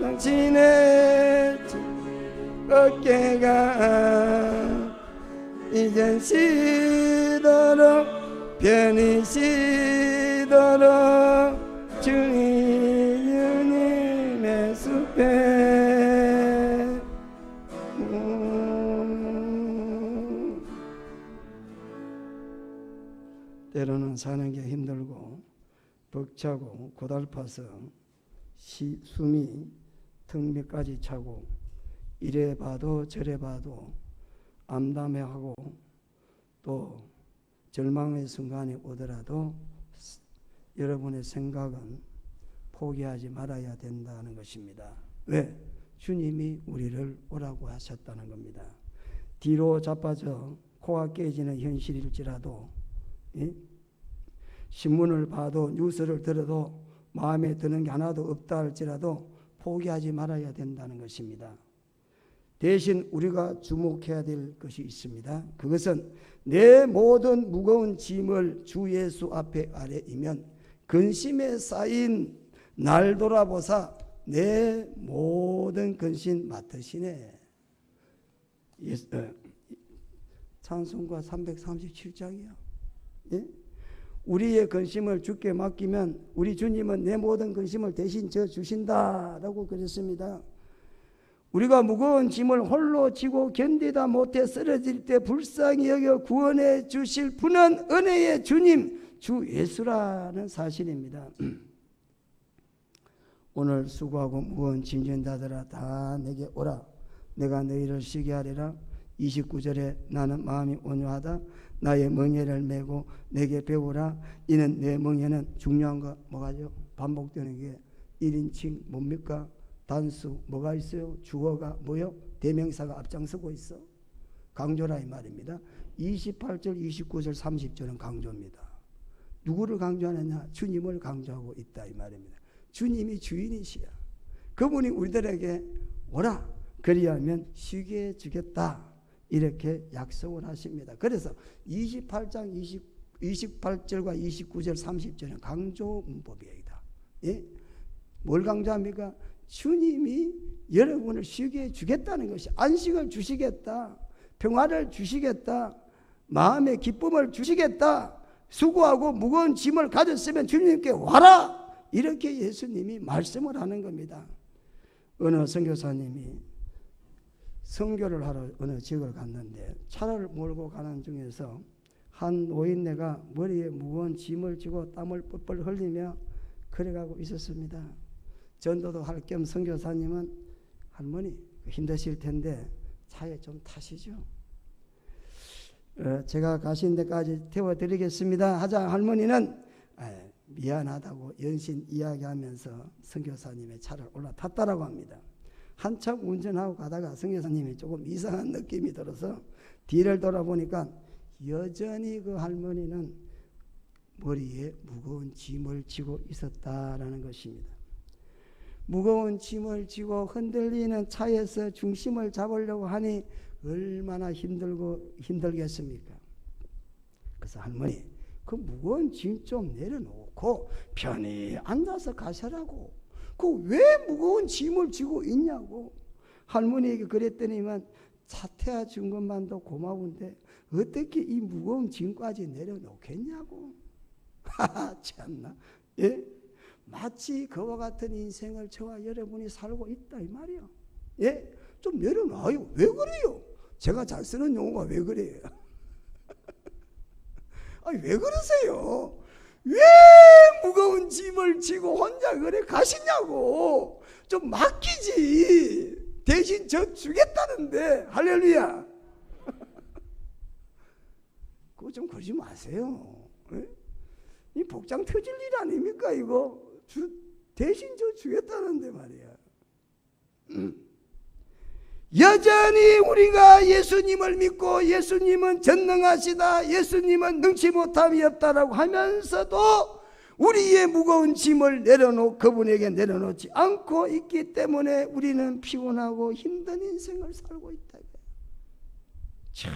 당신의 어깨가 이젠 쉬도록 편히 쉬도록 주님의 숲에 때로는 사는 게 힘들고 벅차고 고달파서 숨이 턱 밑까지 차고 이래 봐도 저래 봐도 암담해하고 또 절망의 순간이 오더라도 여러분의 생각은 포기하지 말아야 된다는 것입니다. 왜? 주님이 우리를 오라고 하셨다는 겁니다. 뒤로 자빠져 코가 깨지는 현실일지라도 신문을 봐도 뉴스를 들어도 마음에 드는 게 하나도 없다 할지라도 포기하지 말아야 된다는 것입니다. 대신 우리가 주목해야 될 것이 있습니다. 그것은 내 모든 무거운 짐을 주 예수 앞에 아래이면 근심에 쌓인 날 돌아보사 내 모든 근심 맡으시네. 찬송가 337장이요. 예? 우리의 근심을 주께 맡기면 우리 주님은 내 모든 근심을 대신 져 주신다라고 그랬습니다. 우리가 무거운 짐을 홀로 지고 견디다 못해 쓰러질 때 불쌍히 여겨 구원해 주실 분은 은혜의 주님 주 예수라는 사실입니다. 오늘 수고하고 무거운 짐진 자들아 다 내게 오라 내가 너희를 쉬게 하리라. 29절에 나는 마음이 온유하다 나의 멍에를 메고 내게 배우라. 이는 내 멍에는 중요한 거 뭐가죠? 반복되는 게 1인칭 뭡니까? 단수 뭐가 있어요? 주어가 뭐요? 대명사가 앞장서고 있어. 강조라 이 말입니다. 28절, 29절, 30절은 강조입니다. 누구를 강조하느냐? 주님을 강조하고 있다 이 말입니다. 주님이 주인이시야. 그분이 우리들에게 오라 그리하면 쉬게 해주겠다 이렇게 약속을 하십니다. 그래서 28장 28절과 29절 30절은 강조 문법이다. 예? 뭘 강조합니까? 주님이 여러분을 쉬게 해주겠다는 것이 안식을 주시겠다. 평화를 주시겠다. 마음의 기쁨을 주시겠다. 수고하고 무거운 짐을 가졌으면 주님께 와라. 이렇게 예수님이 말씀을 하는 겁니다. 어느 선교사님이 선교를 하러 어느 지역을 갔는데 차를 몰고 가는 중에서 한 노인네가 머리에 무거운 짐을 지고 땀을 뻘뻘 흘리며 그래가고 있었습니다. 전도도 할 겸 선교사님은 할머니 힘드실 텐데 차에 좀 타시죠. 제가 가신 데까지 태워드리겠습니다 하자 할머니는 미안하다고 연신 이야기하면서 선교사님의 차를 올라탔다라고 합니다. 한참 운전하고 가다가 선교사님이 조금 이상한 느낌이 들어서 뒤를 돌아보니까 여전히 그 할머니는 머리에 무거운 짐을 지고 있었다라는 것입니다. 무거운 짐을 지고 흔들리는 차에서 중심을 잡으려고 하니 얼마나 힘들겠습니까? 그래서 할머니 그 무거운 짐 좀 내려놓고 편히 앉아서 가시라고. 그 왜 무거운 짐을 지고 있냐고 할머니에게 그랬더니만 차 태워준 것만도 고마운데 어떻게 이 무거운 짐까지 내려놓겠냐고. 하하 참나. 예? 마치 그와 같은 인생을 저와 여러분이 살고 있다 이 말이야. 예? 좀 내려놔요. 왜 그래요? 제가 잘 쓰는 용어가 왜 그래요? 아니 왜 그러세요? 왜 무거운 짐을 지고 혼자 그래 가시냐고. 좀 맡기지. 대신 저 주겠다는데. 할렐루야. 그거 좀 그러지 마세요. 에? 이 복장 터질 일 아닙니까 이거. 대신 저 주겠다는데 말이야. 여전히 우리가 예수님을 믿고 예수님은 전능하시다, 예수님은 능치 못함이 없다라고 하면서도 우리의 무거운 짐을 그분에게 내려놓지 않고 있기 때문에 우리는 피곤하고 힘든 인생을 살고 있다. 참.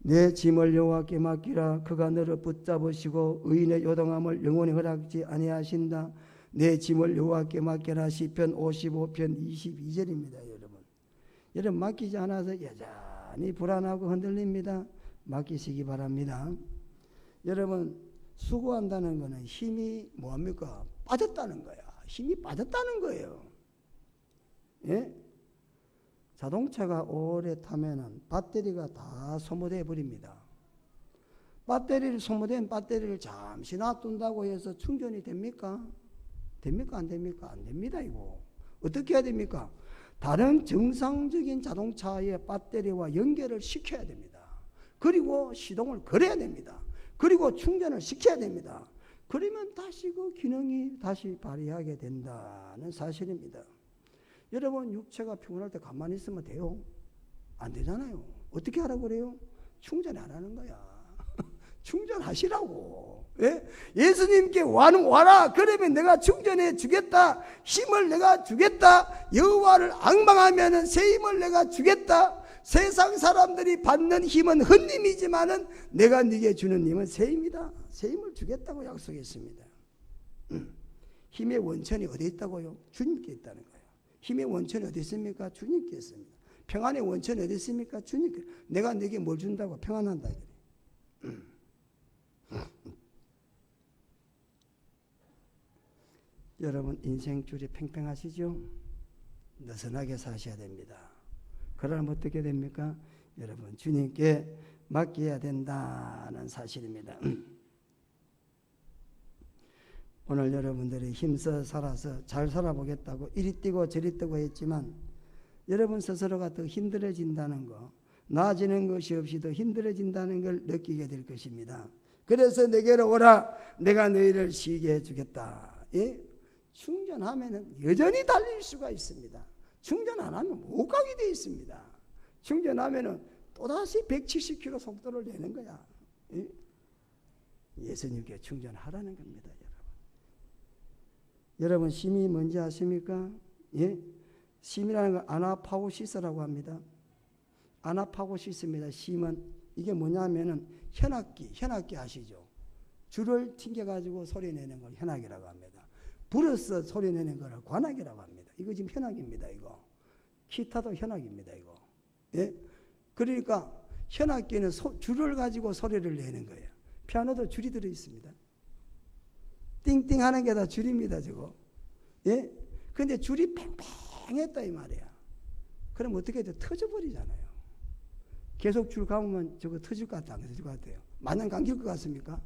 내 짐을 여호와께 맡기라. 그가 너를 붙잡으시고 의인의 요동함을 영원히 허락지 아니하신다. 내 짐을 여호와께 맡겨라. 시편 55편 22절입니다. 여러분 맡기지 않아서 여전히 불안하고 흔들립니다. 맡기시기 바랍니다. 여러분 수고한다는 것은 힘이 뭐합니까? 빠졌다는 거야. 힘이 빠졌다는 거예요. 예? 자동차가 오래 타면은 배터리가 다 소모돼 버립니다. 소모된 배터리를 잠시 놔둔다고 해서 충전이 됩니까? 됩니까? 안 됩니까? 안 됩니다, 이거. 어떻게 해야 됩니까? 다른 정상적인 자동차의 배터리와 연결을 시켜야 됩니다. 그리고 시동을 걸어야 됩니다. 그리고 충전을 시켜야 됩니다. 그러면 다시 그 기능이 다시 발휘하게 된다는 사실입니다. 여러분, 육체가 피곤할 때 가만히 있으면 돼요? 안 되잖아요. 어떻게 하라고 그래요? 충전하라는 거야. 충전하시라고. 예? 예수님께 와라. 그러면 내가 충전해 주겠다. 힘을 내가 주겠다. 여호와를 앙망하면은 새 힘을 내가 주겠다. 세상 사람들이 받는 힘은 헛힘이지만은 내가 네게 주는 힘은 새 힘이다. 새 힘을 주겠다고 약속했습니다. 힘의 원천이 어디 있다고요? 주님께 있다는 거예요. 힘의 원천이 어디 있습니까? 주님께 있습니다. 평안의 원천이 어디 있습니까? 주님께. 내가 네게 뭘 준다고? 평안한다. 여러분, 인생줄이 팽팽하시죠? 느슨하게 사셔야 됩니다. 그러면 어떻게 됩니까? 여러분, 주님께 맡겨야 된다는 사실입니다. 오늘 여러분들이 힘써 살아서 잘 살아보겠다고 이리 뛰고 저리 뛰고 했지만 여러분 스스로가 더 힘들어진다는 거, 나아지는 것이 없이 더 힘들어진다는 걸 느끼게 될 것입니다. 그래서 내게로 오라. 내가 너희를 쉬게 해주겠다. 예? 충전하면 여전히 달릴 수가 있습니다. 충전 안 하면 못 가게 돼 있습니다. 충전하면 또다시 170km 속도를 내는 거야. 예? 예수님께 충전하라는 겁니다. 여러분, 심이 뭔지 아십니까? 예? 심이라는 건 아나파고시스라고 합니다. 아나파고시스입니다. 심은 이게 뭐냐면은 현악기 아시죠? 줄을 튕겨가지고 소리 내는 걸 현악이라고 합니다. 불어서 소리 내는 걸 관악이라고 합니다. 이거 지금 현악입니다. 이거 기타도 현악입니다. 이거. 예? 그러니까 현악기는 줄을 가지고 소리를 내는 거예요. 피아노도 줄이 들어 있습니다. 띵띵 하는 게 다 줄입니다, 저거. 예? 근데 줄이 팽팽했다 이 말이야. 그럼 어떻게 돼? 터져버리잖아요. 계속 줄 감으면 저거 터질 것 같아, 안 터질 것 같아요? 마냥 감길 것 같습니까?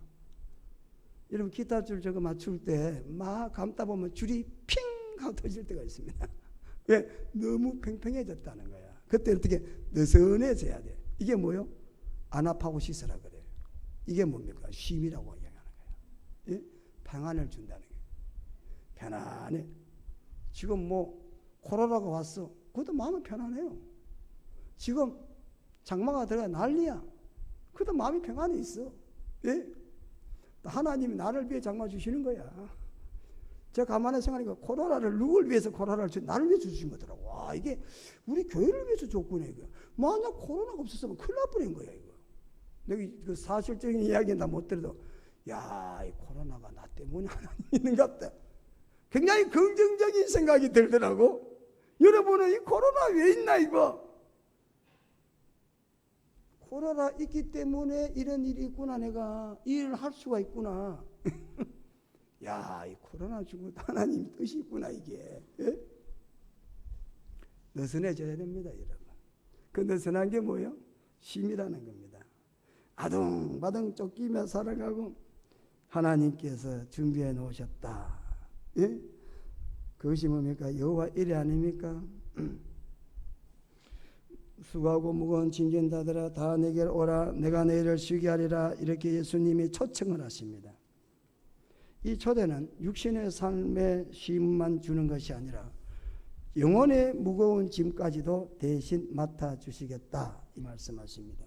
여러분, 기타 줄 저거 맞출 때 막 감다 보면 줄이 핑 하고 터질 때가 있습니다. 왜? 너무 팽팽해졌다는 거야. 그때 어떻게 느슨해져야 돼. 이게 뭐요? 아나파고시스라 그래요. 이게 뭡니까? 쉼이라고 얘기하는 거야. 예? 평안을 준다는 거예요. 편안해. 지금 뭐 코로나가 왔어. 그것도 마음은 편안해요. 지금 장마가 들어가 난리야. 그것도 마음이 평안해 있어. 예? 하나님이 나를 위해 장마 주시는 거야. 제가 가만히 생각하니까 코로나를 누굴 위해서 코로나를 나를 위해 주신 거더라고. 와, 이게 우리 교회를 위해서 줬구나 이거. 만약 코로나가 없었으면 큰일 날 뻔한 거야 이거. 내가 그 사실적인 이야기는 다 못 들어도 야, 이 코로나가 나 때문에 하나님 있는 것 같다. 굉장히 긍정적인 생각이 들더라고. 여러분은 이 코로나 왜 있나 이거? 코로나 있기 때문에 이런 일이 있구나. 내가 이 일을 할 수가 있구나. 야, 이 코로나 준 것도 하나님 뜻이 있구나 이게. 예? 느슨해져야 됩니다, 여러분. 그 느슨한 게 뭐예요? 쉼이라는 겁니다. 아둥바둥 쫓기며 살아가고 하나님께서 준비해 놓으셨다. 예? 그것이 뭡니까? 여호와 일이 아닙니까? 수고하고 무거운 짐진 자들아 다 내게로 오라. 내가 너희를 쉬게 하리라. 이렇게 예수님이 초청을 하십니다. 이 초대는 육신의 삶의 쉼만 주는 것이 아니라 영혼의 무거운 짐까지도 대신 맡아주시겠다 이 말씀하십니다.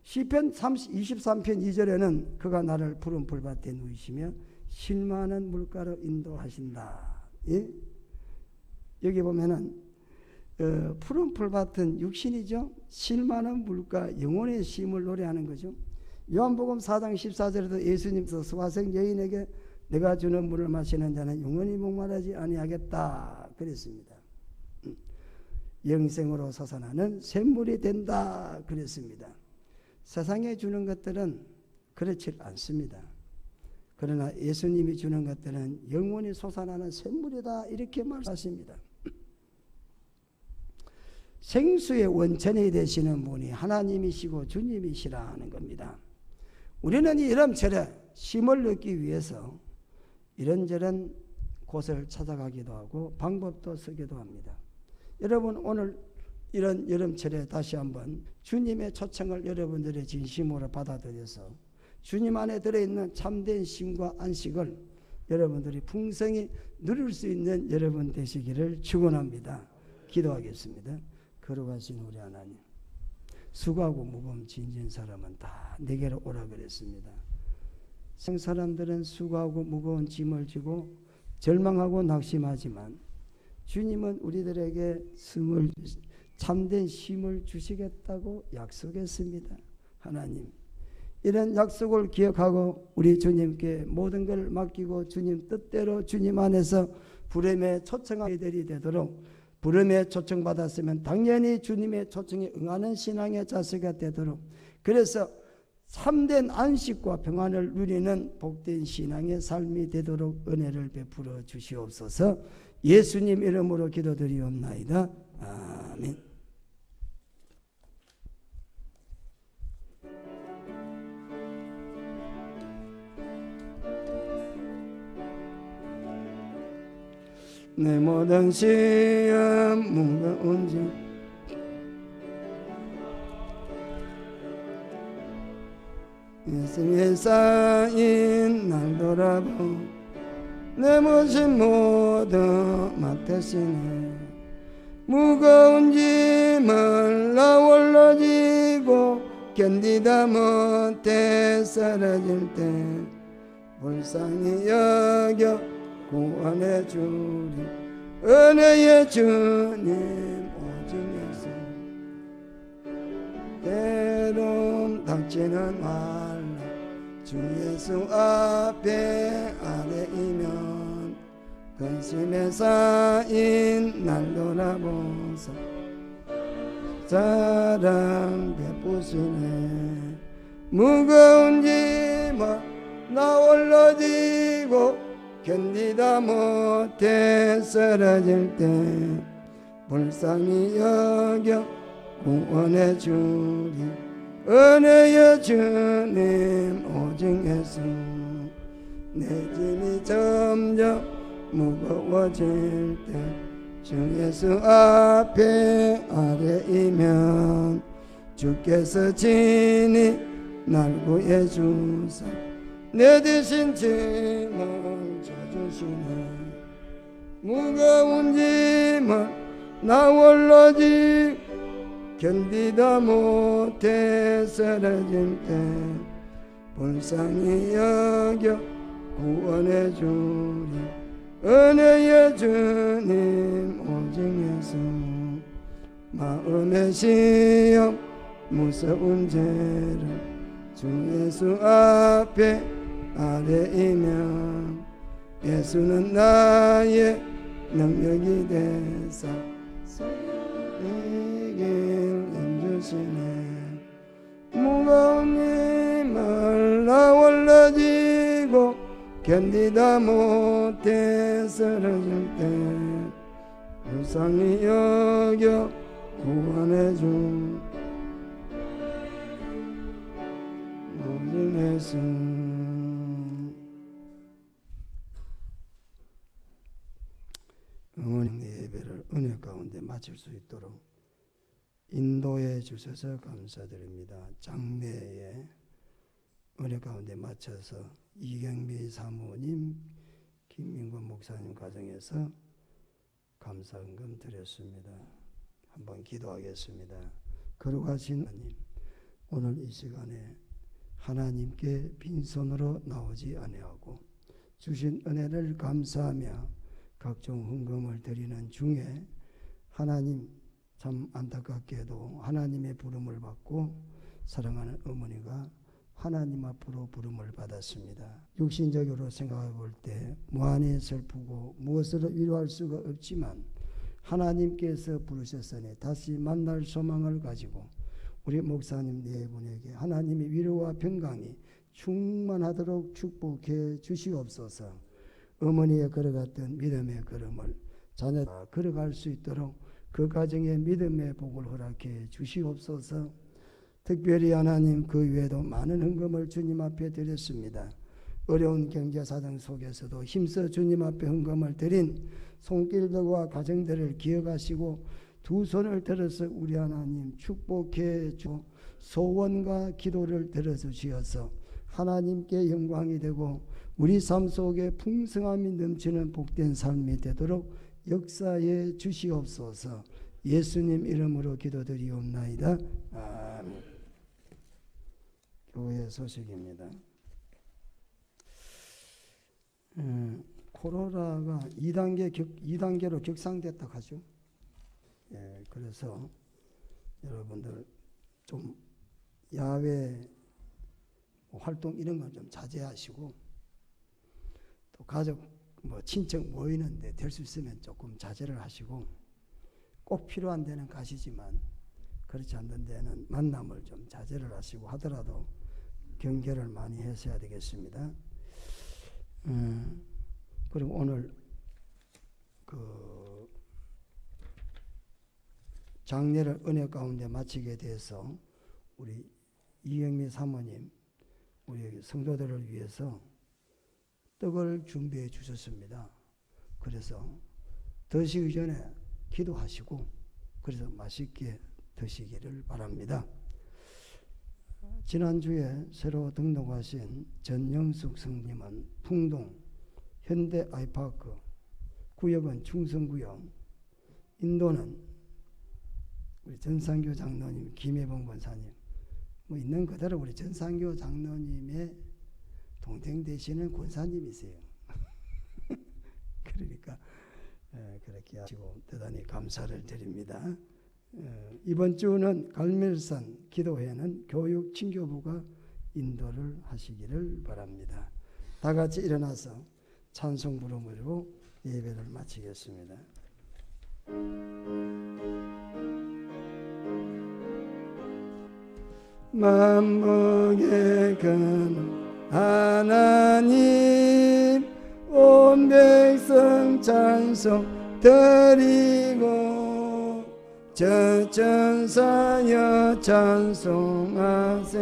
시편 23편 2절에는 그가 나를 푸른 풀밭에 누이시며 쉴만한 물가로 인도하신다. 예? 여기 보면은 푸른 풀밭은 육신이죠. 쉴만한 물가, 영혼의 쉼을 노래하는 거죠. 요한복음 4장 14절에도 예수님께서 수화생 여인에게 내가 주는 물을 마시는 자는 영원히 목마르지 아니하겠다 그랬습니다. 영생으로 솟아나는 샘물이 된다 그랬습니다. 세상에 주는 것들은 그렇지 않습니다. 그러나 예수님이 주는 것들은 영원히 솟아나는 샘물이다 이렇게 말씀하십니다. 생수의 원천이 되시는 분이 하나님이시고 주님이시라는 겁니다. 우리는 이 여름철에 쉼을 얻기 위해서 이런저런 곳을 찾아가기도 하고 방법도 쓰기도 합니다. 여러분, 오늘 이런 여름철에 다시 한번 주님의 초청을 여러분들의 진심으로 받아들여서 주님 안에 들어있는 참된 쉼과 안식을 여러분들이 풍성히 누릴 수 있는 여러분 되시기를 축원합니다. 기도하겠습니다. 거룩하신 우리 하나님, 수고하고 무거움 짐진 사람은 다 내게로 오라 그랬습니다. 사람들은 수고하고 무거운 짐을 지고 절망하고 낙심하지만 주님은 우리들에게 참된 쉼을 주시겠다고 약속했습니다. 하나님, 이런 약속을 기억하고 우리 주님께 모든 걸 맡기고 주님 뜻대로 주님 안에서 부름에 초청하게 되도록, 부름에 초청받았으면 당연히 주님의 초청에 응하는 신앙의 자세가 되도록, 그래서 참된 안식과 평안을 누리는 복된 신앙의 삶이 되도록 은혜를 베풀어 주시옵소서. 예수님 이름으로 기도드리옵나이다. 아멘. 내 모든 시험 무거운 짐 예수의 쌓인 날 돌아보 내 모든 모두 맡으시네. 무거운 짐을 나 홀로 지고 견디다 못해 쓰러질 때 불쌍히 여겨 구원해 주리 은혜의 주님 오직 예수. 때론 닥치는 말라 주 예수 앞에 아래이면 근심에 쌓인 날 돌아보사 사랑 베푸시네. 무거운 짐을 나 홀로 지고 견디다 못해 쓰러질 때 불쌍히 여겨 구원해 주리 은혜의 주님 오직 예수. 내 짐이 점점 무거워질 때 주 예수 앞에 아래이면 주께서 친히 날 구해 주사 내 대신 짐을 져주시네. 무거운 짐을 나 홀로 지고 견디다 못해 쓰러질 때 불쌍히 여겨 구원해 주리 은혜의 주님 오직 예수. 마음의 시험 무서운 죄를 주 예수 앞에 아래이면 예수는 나의 능력이 되사 이길 힘주시네. 무거운 힘을 나 홀로 지고 견디다 못해 쓰러질 때 불쌍히 여겨 구원해 준 오직 예수. 어머님 예배를 은혜 가운데 마칠 수 있도록 인도해 주셔서 감사드립니다. 장례에 은혜 가운데 맞춰서 이경미 사모님, 김민권 목사님 가정에서 감사헌금 드렸습니다. 한번 기도하겠습니다. 거룩하신 하나님, 오늘 이 시간에 하나님께 빈손으로 나오지 아니하고 주신 은혜를 감사하며 각종 헌금을 드리는 중에 하나님 참 안타깝게도 하나님의 부름을 받고 사랑하는 어머니가 하나님 앞으로 부름을 받았습니다. 육신적으로 생각해 볼 때 무한히 슬프고 무엇으로 위로할 수가 없지만 하나님께서 부르셨으니 다시 만날 소망을 가지고 우리 목사님 네 분에게 하나님의 위로와 평강이 충만하도록 축복해 주시옵소서. 어머니의 걸어갔던 믿음의 걸음을 자녀가 걸어갈 수 있도록 그 가정에 믿음의 복을 허락해 주시옵소서. 특별히 하나님 그 외에도 많은 헌금을 주님 앞에 드렸습니다. 어려운 경제 사정 속에서도 힘써 주님 앞에 헌금을 드린 손길들과 가정들을 기억하시고 두 손을 들어서 우리 하나님 축복해 주 소원과 기도를 들어주시어서 하나님께 영광이 되고 우리 삶 속에 풍성함이 넘치는 복된 삶이 되도록 역사해 주시옵소서. 예수님 이름으로 기도드리옵나이다. 아멘. 교회 소식입니다. 코로나가 2단계로 격상됐다 하죠. 그래서 여러분들 좀 야외 활동 이런 건 좀 자제하시고, 또 가족 친척 모이는데 될 수 있으면 조금 자제를 하시고, 꼭 필요한 데는 가시지만 그렇지 않는 데는 만남을 좀 자제를 하시고 하더라도 경계를 많이 하셔야 되겠습니다. 그리고 오늘 그 장례를 은혜 가운데 마치게 돼서 우리 이영미 사모님 우리 성도들을 위해서 떡을 준비해 주셨습니다. 그래서 드시기 전에 기도하시고 그래서 맛있게 드시기를 바랍니다. 지난주에 새로 등록하신 전영숙 성님은 풍동 현대 아이파크, 구역은 충성구역, 인도는 우리 전상교 장로님, 김혜봉 권사님, 있는 그대로 우리 전상교 장로님의 동생 되시는 권사님이세요. 그러니까 그렇게 하시고 대단히 감사를 드립니다. 이번 주는 갈멜산 기도회는 교육 친교부가 인도를 하시기를 바랍니다. 다 같이 일어나서 찬송 부름으로 예배를 마치겠습니다. 만복의 근 하나님 온 백성 찬송 드리고 저 천사여 찬송하세.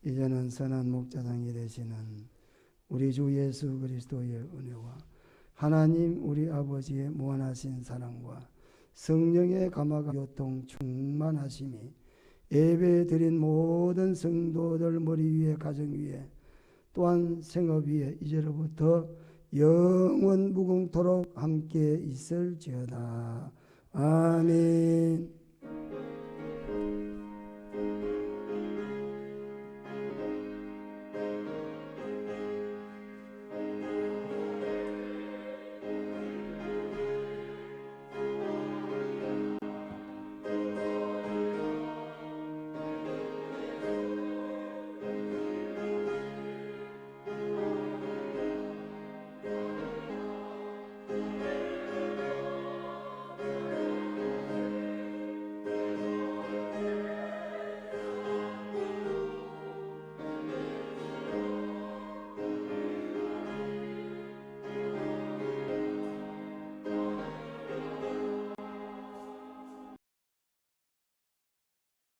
이제는 선한 목자장이 되시는 우리 주 예수 그리스도의 은혜와 하나님 우리 아버지의 무한하신 사랑과 성령의 감화가 교통 충만하심이 예배 드린 모든 성도들 머리 위에 가정 위에 또한 생업 위에 이제로부터 영원 무궁토록 함께 있을지어다. 아멘.